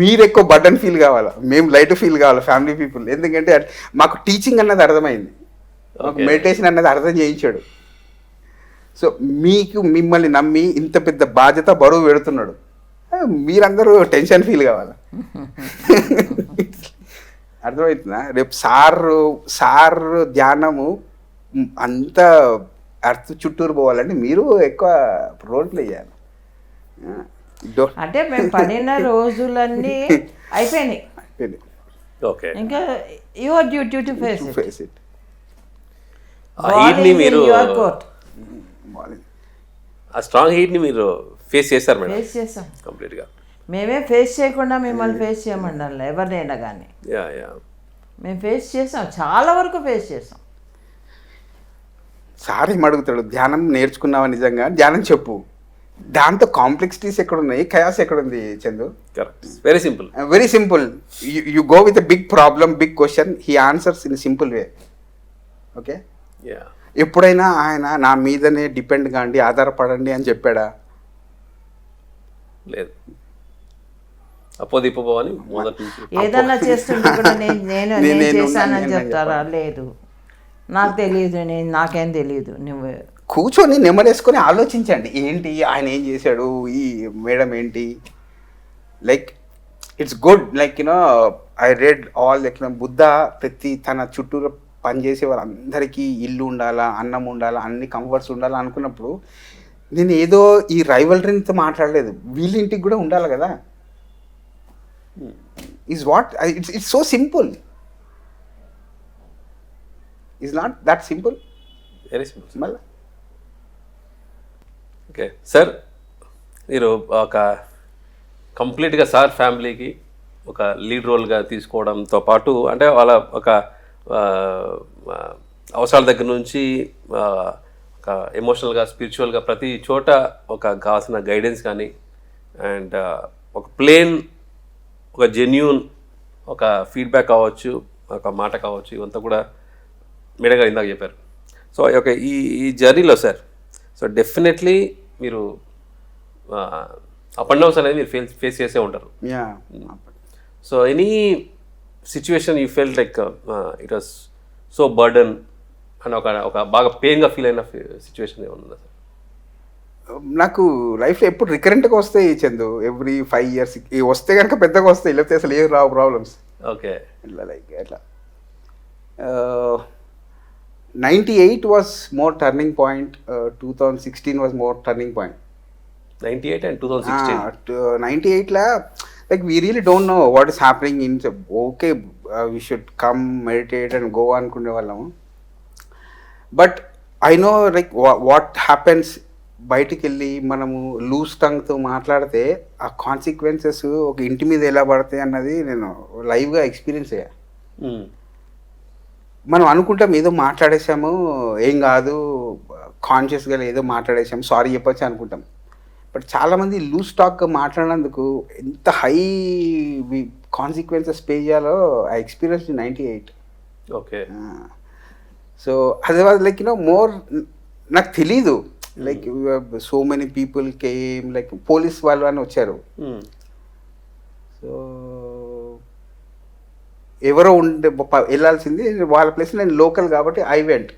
మీరు ఎక్కువ బర్డన్ ఫీల్ కావాలా, మేము లైట్ ఫీల్ కావాలి ఫ్యామిలీ పీపుల్. ఎందుకంటే మాకు టీచింగ్ అన్నది అర్థమైంది, మాకు మెడిటేషన్ అన్నది అర్థం చేయించాడు. సో మిమ్మల్ని నమ్మి ఇంత పెద్ద బాధ్యత బరువు పెడుతున్నాడు, మీరందరూ టెన్షన్ ఫీల్ కావాలా? అర్థమవుతుందా? రేపు సార్ ధ్యానము అంత అర్త్ చుట్టూరు పోవాలంటే మీరు ఎక్కువ రోల్ ప్లే చేయాలి. అంటే మేము పడిన రోజులన్నీ అయిపోయినాయి. ఓకే, ఇంకా your duty to face it. ఆ స్ట్రాంగ్ హీట్ని మీరు ఫేస్ చేశారు మేడం? ఫేస్ చేసాం కంప్లీట్గా. మేమే ఫేస్ చేయకుండా మిమ్మల్ని ఫేస్ చేయమండాలి ఎవరినైనా కానీ. మేము ఫేస్ చేసాం, చాలా వరకు ఫేస్ చేసాం. సార్ ఏం అడుగుతాడు, ధ్యానం నేర్చుకున్నావా నిజంగా? ధ్యానం చెప్పు. దాంతో కాంప్లెక్సిటీస్ ఎక్కడున్నాయి, కయాస్ ఎక్కడుంది Chandu? Correct, very simple. Very simple. You go with a big problem, big question, he answers in simple way. Okay, ఎప్పుడైనా ఆయన నా మీదనే డిపెండ్ కాండి, ఆధారపడండి అని చెప్పాడా? లేదు. అపోదిపోవని మొదటి నుంచి ఏదన్నా చేస్తుంటే కూడా నేను చేశానని చెప్తారా? లేదు, నాకు తెలియదు, నాకేం తెలియదు. నువ్వు కూర్చొని నెమ్మరేసుకొని ఆలోచించండి, ఏంటి ఆయన ఏం చేశాడు, ఈ మేడం ఏంటి. Like it's good, like I read all like Buddha ప్రతి తన చుట్టూరు పనిచేసే వాళ్ళందరికీ ఇల్లు ఉండాలా, అన్నం ఉండాలా, అన్ని కంఫర్ట్స్ ఉండాలా అనుకున్నప్పుడు నేను ఏదో ఈ రైవల్రీతో మాట్లాడలేదు, వీళ్ళ ఇంటికి కూడా ఉండాలి కదా. Is what it's so simple. Is not that simple, very simple. మళ్ళీ ఓకే సార్, మీరు ఒక కంప్లీట్గా సార్ ఫ్యామిలీకి ఒక లీడ్ రోల్గా తీసుకోవడంతో పాటు అంటే వాళ్ళ ఒక ఆ, ఆ, అవసరాల దగ్గర నుంచి ఒక ఎమోషనల్గా స్పిరిచువల్గా ప్రతి చోట ఒక కావాల్సిన గైడెన్స్ కానీ అండ్ ఒక ప్లేన్ ఒక జెన్యూన్ ఒక ఫీడ్బ్యాక్ కావచ్చు, ఒక మాట కావచ్చు, ఇవంతా కూడా మేడం గారు ఇందాక చెప్పారు. సో ఒక ఈ జర్నీలో సార్ సో డెఫినెట్లీ మీరు అప్ అండ్ డౌన్స్ అనేది మీరు ఫేస్ చేసే ఉంటారు. Yeah. So any situation you felt like it was so burden అని ఒక బాగా పెయిన్గా ఫీల్ అయిన సిచ్యువేషన్ ఏమన్నా సార్? నాకు లైఫ్లో ఎప్పుడు రికరెంట్గా వస్తాయి చందు, ఎవ్రీ 5 years వస్తే కనుక పెద్దగా వస్తాయి, లేకపోతే అసలు ఏం రావు ప్రాబ్లమ్స్. ఓకే. ఇట్లా లైక్ ఎట్లా 98 was more turning point, 2016 was more turning point. 98 and 2016. 98లా like we really don't know what is happening in, okay we should come meditate and go అనుకునే వాళ్ళము. But I know like what happens, బయటికి వెళ్ళి మనము లూజ్ టంగ్తో మాట్లాడితే ఆ కాన్సిక్వెన్సెస్ ఒక ఇంటి మీద ఎలా పడతాయి అన్నది నేను లైవ్గా ఎక్స్పీరియన్స్ అయ్యా. మనం అనుకుంటాం ఏదో మాట్లాడేసాము, ఏం కాదు, కాన్షియస్గా ఏదో మాట్లాడేసాము, సారీ చెప్పచ్చు అనుకుంటాం. బట్ చాలామంది లూజ్ టాక్గా మాట్లాడినందుకు ఎంత హై కాన్సిక్వెన్సెస్ పే చేయాలో ఐ ఎక్స్పీరియన్స్ 98. ఓకే. సో అది వాజ్ లైక్ మోర్, నాకు తెలీదు like so many people came, like police వాళ్ళు అని వచ్చారు. సో ఎవరో ఉండే వెళ్ళాల్సింది వాళ్ళ ప్లేస్, నేను లోకల్ కాబట్టి ఐ వెంట్.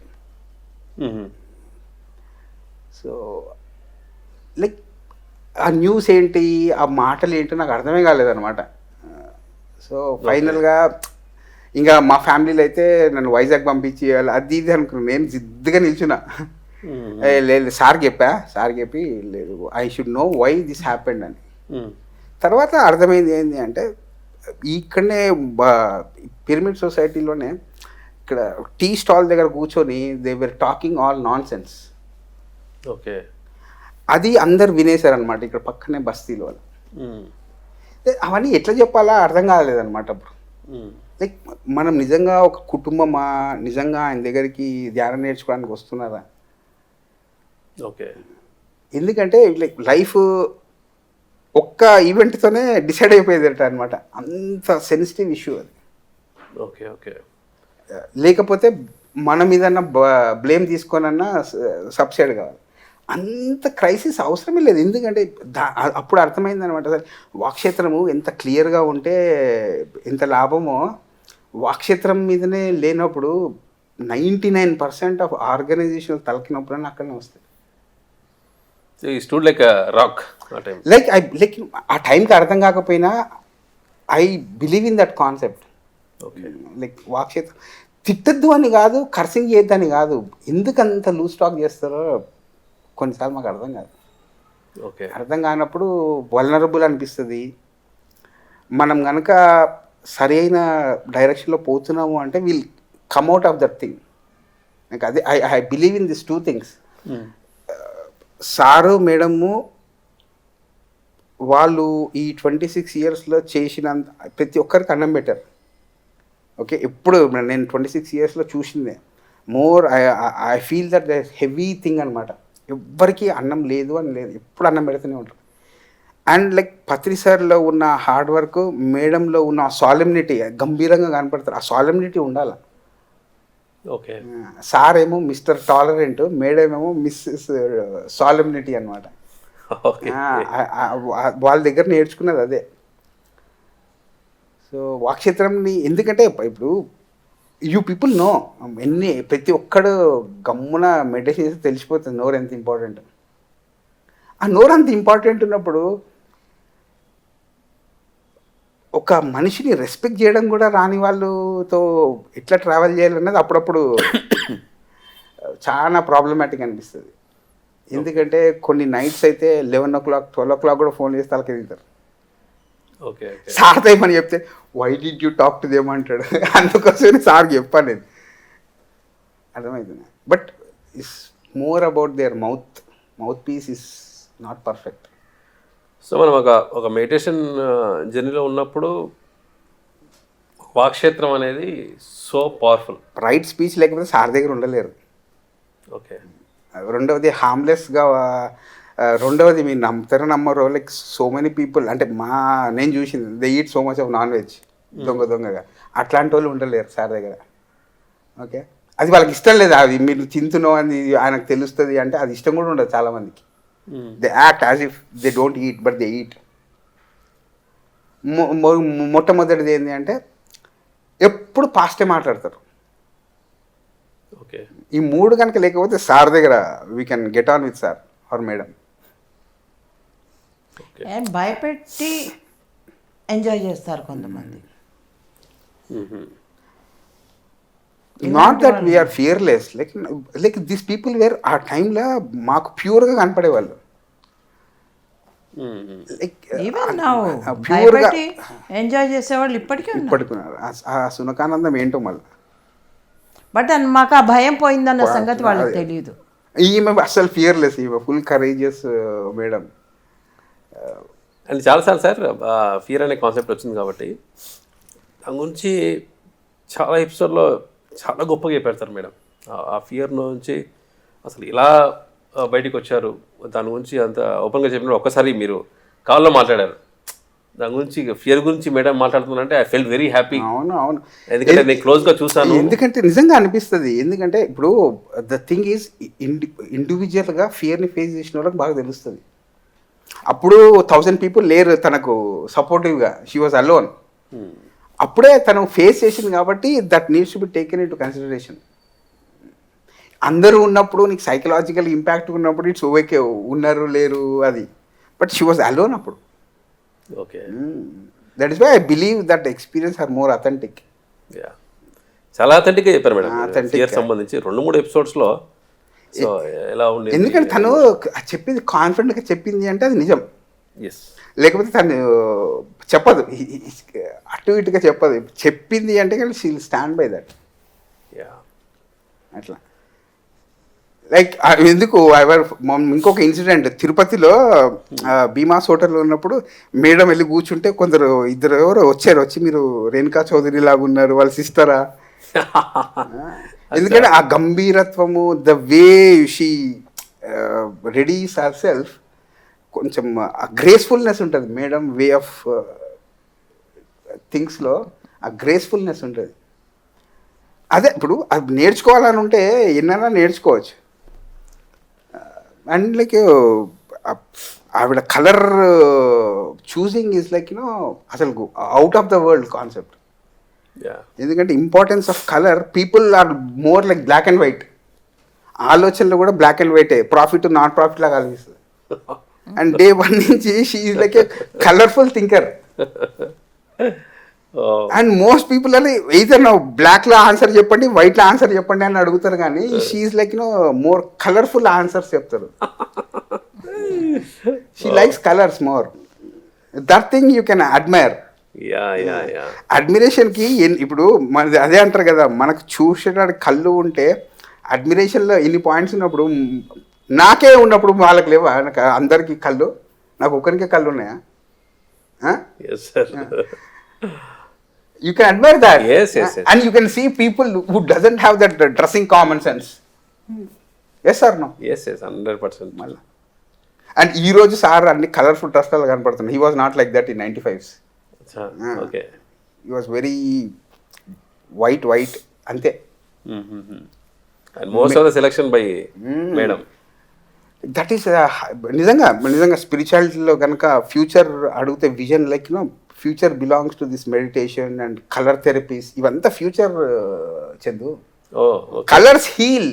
సో లైక్ ఆ న్యూస్ ఏంటి, ఆ మాటలు ఏంటో నాకు అర్థమే కాలేదన్నమాట. సో ఫైనల్గా ఇంకా మా ఫ్యామిలీలో అయితే నన్ను వైజాగ్ పంపించి అది ఇది అనుకున్నాను. నేను జిద్దుగా నిల్చున్నా, లేదు సార్ చెప్పి లేదు, I should know why this happened అని. తర్వాత అర్థమైంది ఏంటి అంటే, ఇక్కడనే పిరమిడ్ సొసైటీలోనే ఇక్కడ టీ స్టాల్ దగ్గర కూర్చొని they were talking all non sense. Okay. అది అందరు వినేశారనమాట ఇక్కడ పక్కనే బస్తీలో. అవన్నీ ఎట్లా చెప్పాలా అర్థం కాలేదన్నమాట. లైక్ మనం నిజంగా ఒక కుటుంబమా, నిజంగా ఆయన దగ్గరికి ధ్యానం నేర్చుకోవడానికి వస్తున్నారా? ఓకే. ఎందుకంటే లైక్ లైఫ్ ఒక్క ఈవెంట్తోనే డిసైడ్ అయిపోయేదట అనమాట, అంత సెన్సిటివ్ ఇష్యూ అది. ఓకే. ఓకే. లేకపోతే మన మీదన్నా బ్లేమ్ తీసుకోనన్నా సబ్సైడ్ కావాలి. అంత క్రైసిస్ అవసరమే లేదు. ఎందుకంటే అప్పుడు అర్థమైంది అనమాట, వాక్షేత్రము ఎంత క్లియర్గా ఉంటే ఎంత లాభమో, వాక్షేత్రం మీదనే లేనప్పుడు 99% ఆఫ్ ఆర్గనైజేషన్ తలకినప్పుడు అక్కడనే వస్తాయి. స్టూడ్ లైక్ రాక్ లైక్ ఆ టైంకి అర్థం కాకపోయినా I believe in that concept. Like వాక్షేత్రం తిట్టద్దు అని కాదు, కర్సింగ్ చేయొద్దని కాదు, ఎందుకు అంత లూజ్ టాక్ చేస్తారో కొన్నిసార్లు మాకు అర్థం కాదు. ఓకే. అర్థం కానప్పుడు వల్నరబుల్ అనిపిస్తుంది. మనం కనుక సరైన డైరెక్షన్లో పోతున్నాము అంటే will come out of that thing. నాకు అదే I believe in this 2 things. Sir madam వాళ్ళు ఈ 26 yearsలో చేసినంత ప్రతి ఒక్కరికి అన్నం పెట్టారు. ఓకే. ఎప్పుడు నేను 26 yearsలో చూసిందే more I feel that the heavy thing అనమాట. ఎవ్వరికి అన్నం లేదు అని లేదు, ఎప్పుడు అన్నం పెడుతూనే ఉంటారు. అండ్ లైక్ పత్రి సార్లో ఉన్న హార్డ్ వర్క్, మేడంలో ఉన్న ఆ సాలెమ్నిటీ గంభీరంగా కనపడతారు. ఆ సాలెమ్నిటీ ఉండాలి. ఓకే. సార్ ఏమో మిస్టర్ టాలరెంట్, మేడం ఏమో మిస్సెస్ సాలెమ్నిటీ అనమాట. వాళ్ళ దగ్గర నేర్చుకున్నది అదే. సో వాక్షేత్రంని ఎందుకంటే ఇప్పుడు యూ పీపుల్ నో ప్రతి ఒక్కడు గమ్మున మెడిటేషన్ చేస్తే తెలిసిపోతుంది నోరు ఎంత ఇంపార్టెంట్. ఆ నోరు అంత ఇంపార్టెంట్ ఉన్నప్పుడు ఒక మనిషిని రెస్పెక్ట్ చేయడం కూడా రాని వాళ్ళతో ఎట్లా ట్రావెల్ చేయాలన్నది అప్పుడప్పుడు చాలా ప్రాబ్లమాటిక్ అనిపిస్తుంది. ఎందుకంటే కొన్ని నైట్స్ అయితే 11 o'clock 12 o'clock కూడా ఫోన్ చేస్తే వాళ్ళకి ఎదుగుతారు. ఓకే. సార్ ఏమని చెప్తే why did you talk to them అంటాడు. అందుకోసమే సార్ చెప్పాను నేను, అర్థమవుతుంది. But it's more about their mouth piece is not perfect. So మనం ఒక మెడిటేషన్ జర్నీలో ఉన్నప్పుడు వాక్క్షేత్రం అనేది సో పవర్ఫుల్. రైట్ స్పీచ్ లేకపోతే సార్ దగ్గర ఉండలేరు. ఓకే. రెండవది హార్మ్లెస్గా, రెండవది మీరు నమ్ముతారో నమ్మరో, లైక్ సో మెనీ పీపుల్ అంటే నేను చూసింది they eat so much of non veg దొంగగా. అట్లాంటి వాళ్ళు ఉండలేరు సార్ దగ్గర. ఓకే, అది వాళ్ళకి ఇష్టం లేదు. అది మీరు తింటున్నావు అని ఆయనకు తెలుస్తుంది అంటే అది ఇష్టం కూడా ఉండదు చాలామందికి. They act as if they don't eat but they eat. మొట్టమొదటిది ఏంటి అంటే ఎప్పుడు పాస్టే మాట్లాడతారు. ఓకే. ఈ మూడు కనుక లేకపోతే సార్ దగ్గర we can get on with sir or madam. భయపెట్టి ఎంజాయ్ చేస్తారు కొంతమంది. Not that we're fearless, like this people were ఆ టైంలో మాకు ప్యూర్గా కనపడేవాళ్ళు. ఈవెన్ నౌ ప్యూర్గా భయపెట్టి ఎంజాయ్ చేసేవాళ్ళు ఇప్పటికీ ఉన్నారు. ఇప్పటికున్నారు. ఆ సునకానందం ఏంటో మళ్ళీ. బట్ మాకు ఆ భయం పోయిందన్న సంగతి వాళ్ళకి తెలియదు. ఈమె అసలు ఫియర్లెస్, ఈమె ఫుల్ కరేజియస్ మేడం. అండ్ చాలాసార్లు సార్ ఫియర్ అనే కాన్సెప్ట్ వచ్చింది కాబట్టి దాని గురించి చాలా ఎపిసోడ్లో చాలా గొప్పగా చెప్పారు సార్ మేడం. ఆ ఫియర్ నుంచి అసలు ఇలా బయటికి వచ్చారు, దాని గురించి అంత ఓపెన్గా చెప్పినప్పుడు ఒక్కసారి మీరు కాల్లో మాట్లాడారు దాని గురించి, ఫియర్ గురించి మేడం మాట్లాడుతున్నారంటే ఐ ఫెల్ట్ వెరీ హ్యాపీ. అవును అవును, ఎందుకంటే నేను క్లోజ్గా చూసాను. ఎందుకంటే నిజంగా అనిపిస్తుంది. ఎందుకంటే ఇప్పుడు ద థింగ్ ఈజ్ ఇండివిజువల్గా ఫియర్ని ఫేస్ చేసిన వాళ్ళకి బాగా తెలుస్తుంది. అప్పుడు 1000 పీపుల్ లేరు తనకు సపోర్టివ్గా, షీ వాజ్ అలోన్. అప్పుడే తను ఫేస్ చేసింది కాబట్టి that needs to be taken into consideration. అందరూ ఉన్నప్పుడు నీకు సైకలాజికల్ ఇంపాక్ట్ ఉన్నప్పుడు ఇట్స్ ఓకే, ఉన్నారు లేరు అది, బట్ షీ వాజ్ అలోన్ అప్పుడు. Okay. That is why I believe that experience are more authentic. చాలా అథెంటిక్గా చెప్పారు మేడం. Authentic. ఫియర్ సంబంధించి 2-3 ఎపిసోడ్స్లో సో ఎలా ఉంది. ఎందుకంటే తను చెప్పింది కాన్ఫిడెంట్గా చెప్పింది అంటే అది నిజం. ఎస్. లేకపోతే తను చెప్పదు, అటు ఇటుగా చెప్పదు. చెప్పింది అంటే కానీ she will stand by that. అట్లా లైక్ ఎందుకు ఇంకొక ఇన్సిడెంట్ తిరుపతిలో భీమాస్ హోటల్లో ఉన్నప్పుడు మేడం వెళ్ళి కూర్చుంటే ఇద్దరు ఎవరో వచ్చి మీరు రేణుకా చౌదరి లాగా ఉన్నారు, వాళ్ళ సిస్టరా. ఎందుకంటే ఆ గంభీరత్వము, the way she readies herself, కొంచెం ఆ గ్రేస్ఫుల్నెస్ ఉంటుంది మేడం వే ఆఫ్ థింగ్స్లో. ఆ గ్రేస్ఫుల్నెస్ ఉంటుంది. అదే ఇప్పుడు అది నేర్చుకోవాలని ఉంటే ఎన్నైనా నేర్చుకోవచ్చు. అండ్ లైక్ ఆవిడ కలర్ చూసింగ్ ఈజ్ లైక్ అసలు out of the world concept. ఎందుకంటే importance of colour, people are more like black and white. ఆలోచనలు కూడా బ్లాక్ అండ్ వైటే, ప్రాఫిట్ నాట్ ప్రాఫిట్ లాగా అనిపిస్తుంది. అండ్ డే 1 నుంచి she is like a colourful thinker. And most people అని either బ్లాక్లో ఆన్సర్ చెప్పండి, వైట్లో ఆన్సర్ చెప్పండి అని అడుగుతారు, కానీ she is like more colourful answers చెప్తారు. She likes colours more. That thing you can admire. అడ్మిరేషన్కి ఇప్పుడు మనది అదే అంటారు కదా, మనకు చూసేటానికి కళ్ళు ఉంటే అడ్మిరేషన్లో ఎన్ని పాయింట్స్ ఉన్నప్పుడు, నాకే ఉన్నప్పుడు వాళ్ళకి లేవా? నాకు అందరికీ కళ్ళు, నాకు ఒకరికే కళ్ళు ఉన్నాయా? You can admire that. Yes. And you can see people who doesn't have that dressing common sense. Yes or no? Yes, 100%. మళ్ళీ అండ్ ఈ రోజు సార్ అన్ని కలర్ఫుల్ డ్రెస్లలో కనపడుతున్నాయి. He was not like that in 95s. Okay. He was very white అంతే. And most of the selection by madam. That is నిజంగా స్పిరిచువాలిటీలో కనుక ఫ్యూచర్ అడిగితే vision like future belongs to this meditation and colour therapies, ఇవంతా future Chandu. Colours heal.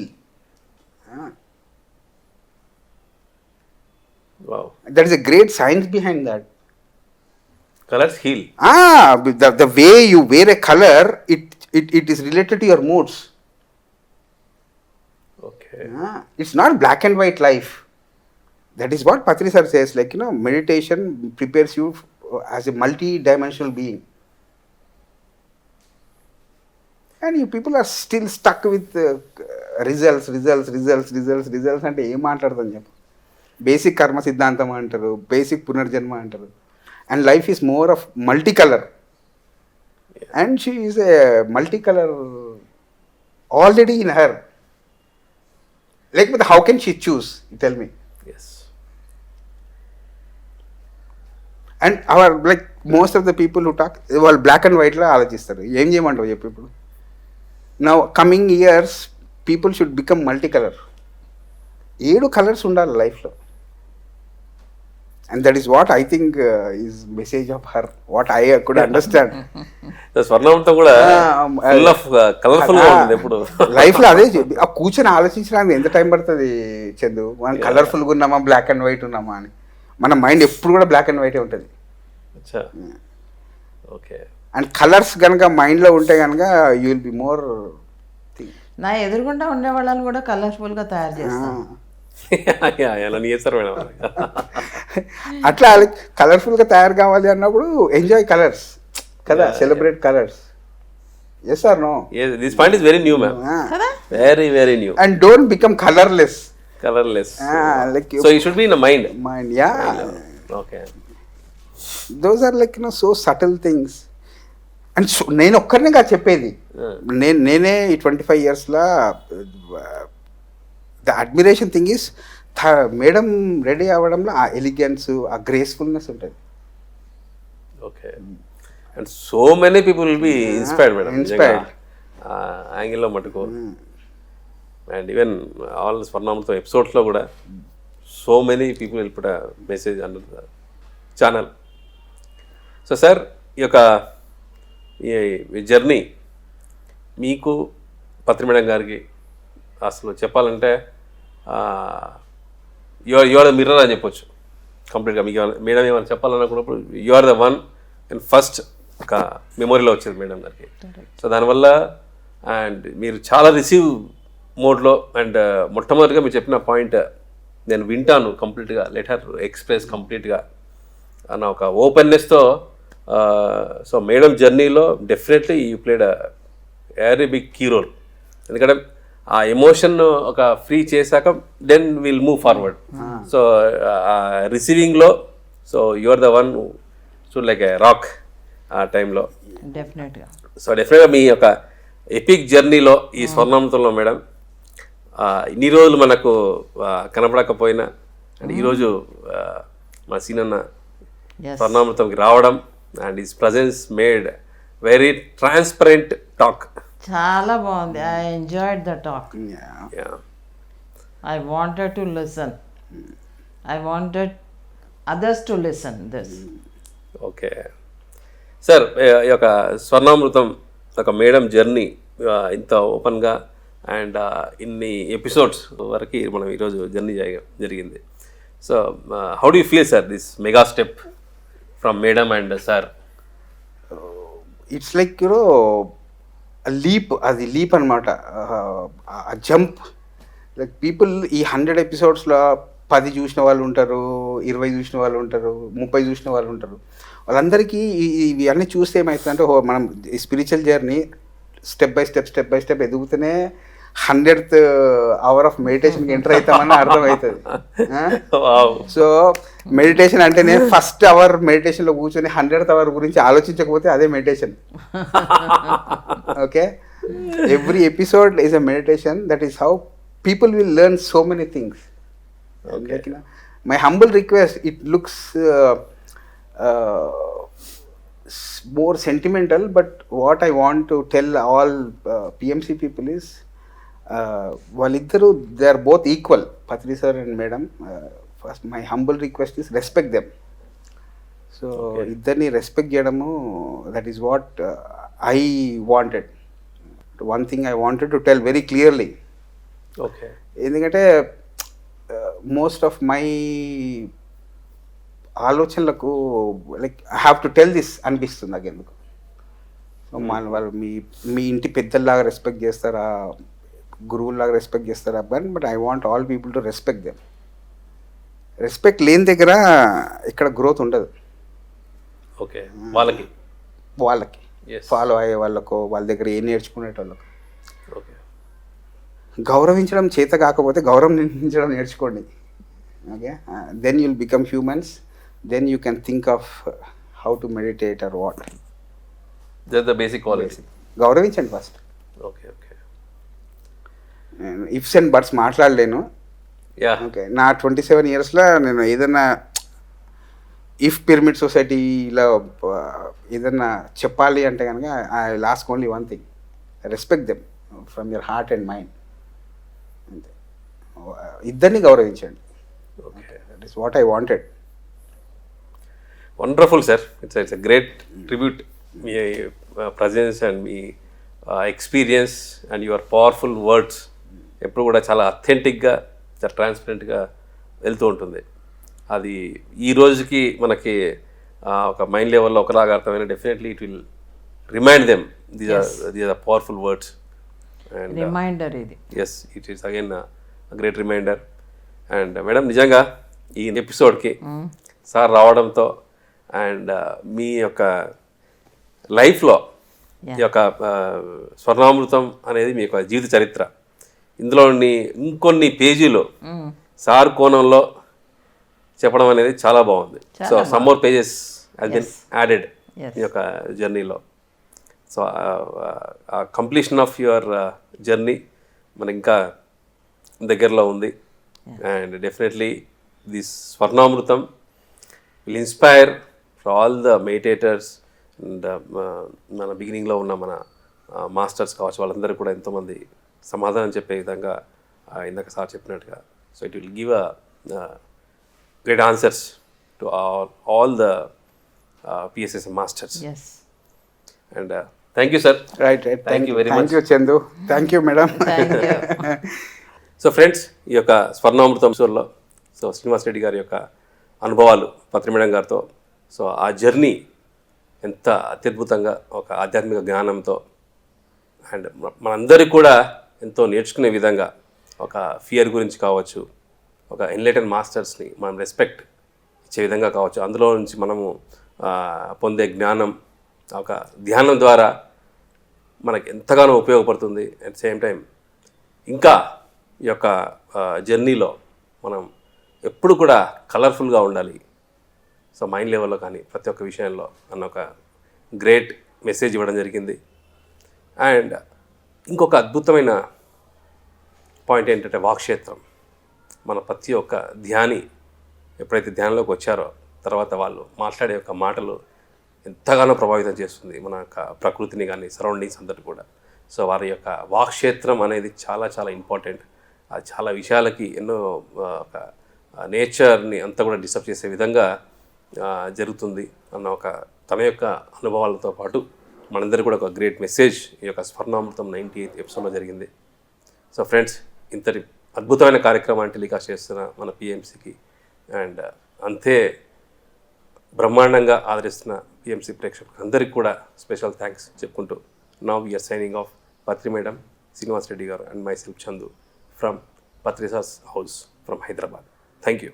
That is a great science behind that. Colors heal. The way you wear a color, it is related to your moods. Okay. It's not black and white life. That is what Patri sir says, like meditation prepares you as a multi-dimensional being. And you people are still stuck with results అంటే ఏం మాట్లాడతాను చెప్పు. బేసిక్ కర్మ సిద్ధాంతం అంటారు, బేసిక్ పునర్జన్మ అంటారు. And life is more of multi colour. And she is a multi colour already in her. లేకపోతే how can she choose, tell me. Yes. And our like most of the people who talk వాళ్ళు బ్లాక్ అండ్ వైట్లో ఆలోచిస్తారు. ఏం చేయమంటావు చెప్పు ఇప్పుడు? Now coming years people should become multi colour. 7 colours ఉండాలి లైఫ్లో. And that is what I think is message of her, what I could understand. Swarnamrutham కూడా ఫుల్ ఆఫ్ కలర్ఫుల్ గా ఉంది ఎప్పుడు. లైఫ్లో అదే ఆ కూర్చొని ఆలోచించడానికి ఎంత టైం పడుతుంది చందు? మనం కలర్ఫుల్గా ఉన్నామా బ్లాక్ అండ్ వైట్ ఉన్నామా అని. మన మైండ్ ఎప్పుడు కూడా బ్లాక్ అండ్ వైటే ఉంటుంది. ఓకే. అండ్ కలర్స్ కనుక మైండ్లో ఉంటే కనుక యూ విల్ బి మోర్. నా ఎదురుగుండా ఉండే వాళ్ళని కూడా కలర్ఫుల్గా తయారు చేస్తాను. చేస్తారు మేడం. అట్లా కలర్ఫుల్గా తయారు కావాలి అన్నప్పుడు ఎంజాయ్ కలర్స్ కదా, celebrate colours. Yes or no? This point is very new ma'am, కదా, very very new. And don't become colourless. Like so you should be in the mind. Yeah. Okay. Those are like so subtle things. And నేను ఒక్కరినే కాదు చెప్పేది. నేనే ఈ 25 yearsలో the admiration thing is madam ready అవ్వడంలో ఆ ఎలిగెన్స్, ఆ గ్రేస్ఫుల్నెస్ ఉంటుంది. Okay. And so many people will be inspired madam. Inspired యాంగిల్లో మటుకు. అండ్ ఈవెన్ ఆల్ స్వర్ణామృతం ఎపిసోడ్స్లో కూడా so many people will put a message under the channel. So sir, ఈ యొక్క ఈ జర్నీ మీకు పత్రి మేడం గారికి అసలు చెప్పాలంటే యు ఆర్ ద మిర్రర్ అని చెప్పొచ్చు కంప్లీట్గా. మీకు మేడం ఏమైనా చెప్పాలనుకున్నప్పుడు you are the one and first ఒక మెమొరీలో వచ్చేది మేడం గారికి. సో దానివల్ల అండ్ మీరు చాలా రిసీవ్ మోడ్లో అండ్ మొట్టమొదటిగా మీరు చెప్పిన పాయింట్ నేను వింటాను కంప్లీట్గా, లెట్ హర్ ఎక్స్ప్రెస్ కంప్లీట్గా అన్న ఒక ఓపెన్నెస్తో. సో మేడం జర్నీలో definitely you played a very big key role. ఎందుకంటే ఆ ఎమోషన్ ఒక ఫ్రీ చేశాక then will move forward. So రిసీవింగ్లో so you are the one should like a rock ఆ టైంలో. డెఫినెట్గా. సో డెఫినెట్గా మీ యొక్క ఎపిక్ జర్నీలో ఈ స్వర్ణామృతంలో మేడం ఇన్ని రోజులు మనకు కనపడకపోయినా అండ్ ఈరోజు మా సీనన్న స్వర్ణామృతంకి రావడం and his presence made very transparent talk. చాలా బాగుంది. I enjoyed the talk. I wanted to listen. I wanted others to listen this. Okay sir, ఈ యొక్క స్వర్ణామృతం ఒక మేడం జర్నీ ఇంత ఓపెన్గా అండ్ ఇన్ని ఎపిసోడ్స్ వరకు మనం ఈరోజు జర్నీ జరిగింది. So how do you feel sir this mega step from madam and sir? It's like leap, అది లీప్ అనమాట, జంప్. లైక్ పీపుల్ ఈ 100 ఎపిసోడ్స్లో 10 చూసిన వాళ్ళు ఉంటారు, 20 చూసిన వాళ్ళు ఉంటారు, 30 చూసిన వాళ్ళు ఉంటారు. వాళ్ళందరికీ ఇవి అన్నీ చూస్తే ఏమవుతుందంటే మనం ఈ spiritual journey step by step ఎదుగుతూనే 100th అవర్ ఆఫ్ మెడిటేషన్కి ఎంటర్ అవుతామని అర్థమవుతుంది. సో మెడిటేషన్ అంటే నేను ఫస్ట్ అవర్ మెడిటేషన్లో కూర్చొని 100th అవర్ గురించి ఆలోచించకపోతే అదే meditation. Okay, every episode is a meditation. That is how people will learn so many things. My humble request, it looks more sentimental, but what I want to tell all PMC people is వాళ్ళిద్దరూ they are both equal, Patri sir and madam. First my humble request is respect them. So ఇద్దరిని రెస్పెక్ట్ చేయడము, that is what I wanted. One thing I wanted to tell very clearly. Okay. ఎందుకంటే most of my ఆలోచనలకు like I have to tell this అనిపిస్తుంది నాకు ఎందుకు. సో వాళ్ళు మీ ఇంటి పెద్దల్లాగా రెస్పెక్ట్ చేస్తారా, గురువుల్లాగా రెస్పెక్ట్ చేస్తారా, but I want all people to respect them. Respect లేని దగ్గర ఇక్కడ గ్రోత్ ఉండదు. ఓకే, వాళ్ళకి ఫాలో అయ్యే వాళ్ళకో వాళ్ళ దగ్గర ఏం నేర్చుకునేటోళ్ళకు. ఓకే, గౌరవించడం చేత కాకపోతే గౌరవించడం నేర్చుకోండి. Okay, then you'll become humans. Then you can think of how to meditate or what. That the basic quality. గౌరవించండి first. Okay okay. Ifs and buts మాట్లాడలేను. యా. ఓకే, నా 27 ఇయర్స్లో నేను ఏదైనా ఇఫ్ పిరమిడ్ సొసైటీలో ఏదన్నా చెప్పాలి అంటే కనుక I will ask only one thing, respect them from your heart and mind. అంతే, ఇద్దరిని గౌరవించండి. Okay. That is what I wanted. Wonderful sir. It's a great tribute. Me presence and me experience and your powerful words ఎప్పుడు కూడా చాలా అథెంటిక్గా, చాలా ట్రాన్స్పరెంట్గా వెళ్తూ ఉంటుంది. అది ఈ రోజుకి మనకి ఒక మైండ్ లెవెల్లో ఒకలాగా అర్థమైన definitely it will remind them these are powerful words. And reminder ఇది. Yes, it is again great reminder. And madam, నిజంగా ఈ ఎపిసోడ్కి సార్ రావడంతో అండ్ మీ యొక్క లైఫ్లో ఈ యొక్క స్వర్ణామృతం అనేది మీ యొక్క జీవిత చరిత్ర, ఇందులోని ఇంకొన్ని పేజీలు సార్ కోణంలో చెప్పడం అనేది చాలా బాగుంది. So some more pages has been added మీ యొక్క జర్నీలో. So completion of your journey మన ఇంకా దగ్గరలో ఉంది. And definitely this Swarnamrutham will inspire for all the meditators and మన బిగినింగ్లో ఉన్న మన మాస్టర్స్ కావచ్చు, వాళ్ళందరూ కూడా ఎంతోమంది సమాధానం చెప్పే విధంగా ఇందాక సార్ చెప్పినట్టుగా. So it will give a great answers to all the PSSM masters. Yes. And thank you, sir. Right. Thank you very much. Thank you, Chandu. Thank you, madam. Thank you. So friends, ఈ యొక్క స్వర్ణామృతం షోలో సో శ్రీనివాస్ రెడ్డి గారి యొక్క అనుభవాలు పత్రి మేడం గారితో, సో ఆ జర్నీ ఎంత అత్యద్భుతంగా ఒక ఆధ్యాత్మిక జ్ఞానంతో అండ్ మనందరికీ కూడా ఎంతో నేర్చుకునే విధంగా, ఒక ఫియర్ గురించి కావచ్చు, ఒక ఎన్లైటెన్ మాస్టర్స్ని మనం రెస్పెక్ట్ ఇచ్చే విధంగా కావచ్చు, అందులో నుంచి మనము పొందే జ్ఞానం ఒక ధ్యానం ద్వారా మనకి ఎంతగానో ఉపయోగపడుతుంది. అట్ సేమ్ టైం ఇంకా ఈ యొక్క జర్నీలో మనం ఎప్పుడు కూడా కలర్ఫుల్గా ఉండాలి. సో మైండ్ లెవెల్లో కానీ ప్రతి ఒక్క విషయంలో అన్న ఒక గ్రేట్ మెసేజ్ ఇవ్వడం జరిగింది. అండ్ ఇంకొక అద్భుతమైన పాయింట్ ఏంటంటే వాక్క్షేత్రం. మన ప్రతి ఒక్క ధ్యాని ఎప్పుడైతే ధ్యానంలోకి వచ్చారో తర్వాత వాళ్ళు మాట్లాడే యొక్క మాటలు ఎంతగానో ప్రభావితం చేస్తుంది మన యొక్క ప్రకృతిని కానీ సరౌండింగ్స్ అందరినీ కూడా. సో వారి యొక్క వాక్క్షేత్రం అనేది చాలా చాలా ఇంపార్టెంట్. అది చాలా విషయాలకి ఎన్నో ఒక నేచర్ని అంతా కూడా డిస్టర్బ్ చేసే విధంగా జరుగుతుంది అన్న ఒక తన యొక్క అనుభవాలతో పాటు మనందరికీ కూడా ఒక గ్రేట్ మెసేజ్ ఈ యొక్క స్వర్ణామృతం 98th ఎపిసోడ్లో జరిగింది. సో ఫ్రెండ్స్, ఇంతటి అద్భుతమైన కార్యక్రమాన్ని టెలికాస్ట్ చేస్తున్న మన పిఎంసికి అండ్ అంతే బ్రహ్మాండంగా ఆదరిస్తున్న పిఎంసి ప్రేక్షకులకు అందరికీ కూడా స్పెషల్ థ్యాంక్స్ చెప్పుకుంటూ now we are signing off Patri madam, Srinivas Reddy garu and myself Chandu from పత్రిసాస్ house from Hyderabad. Thank you.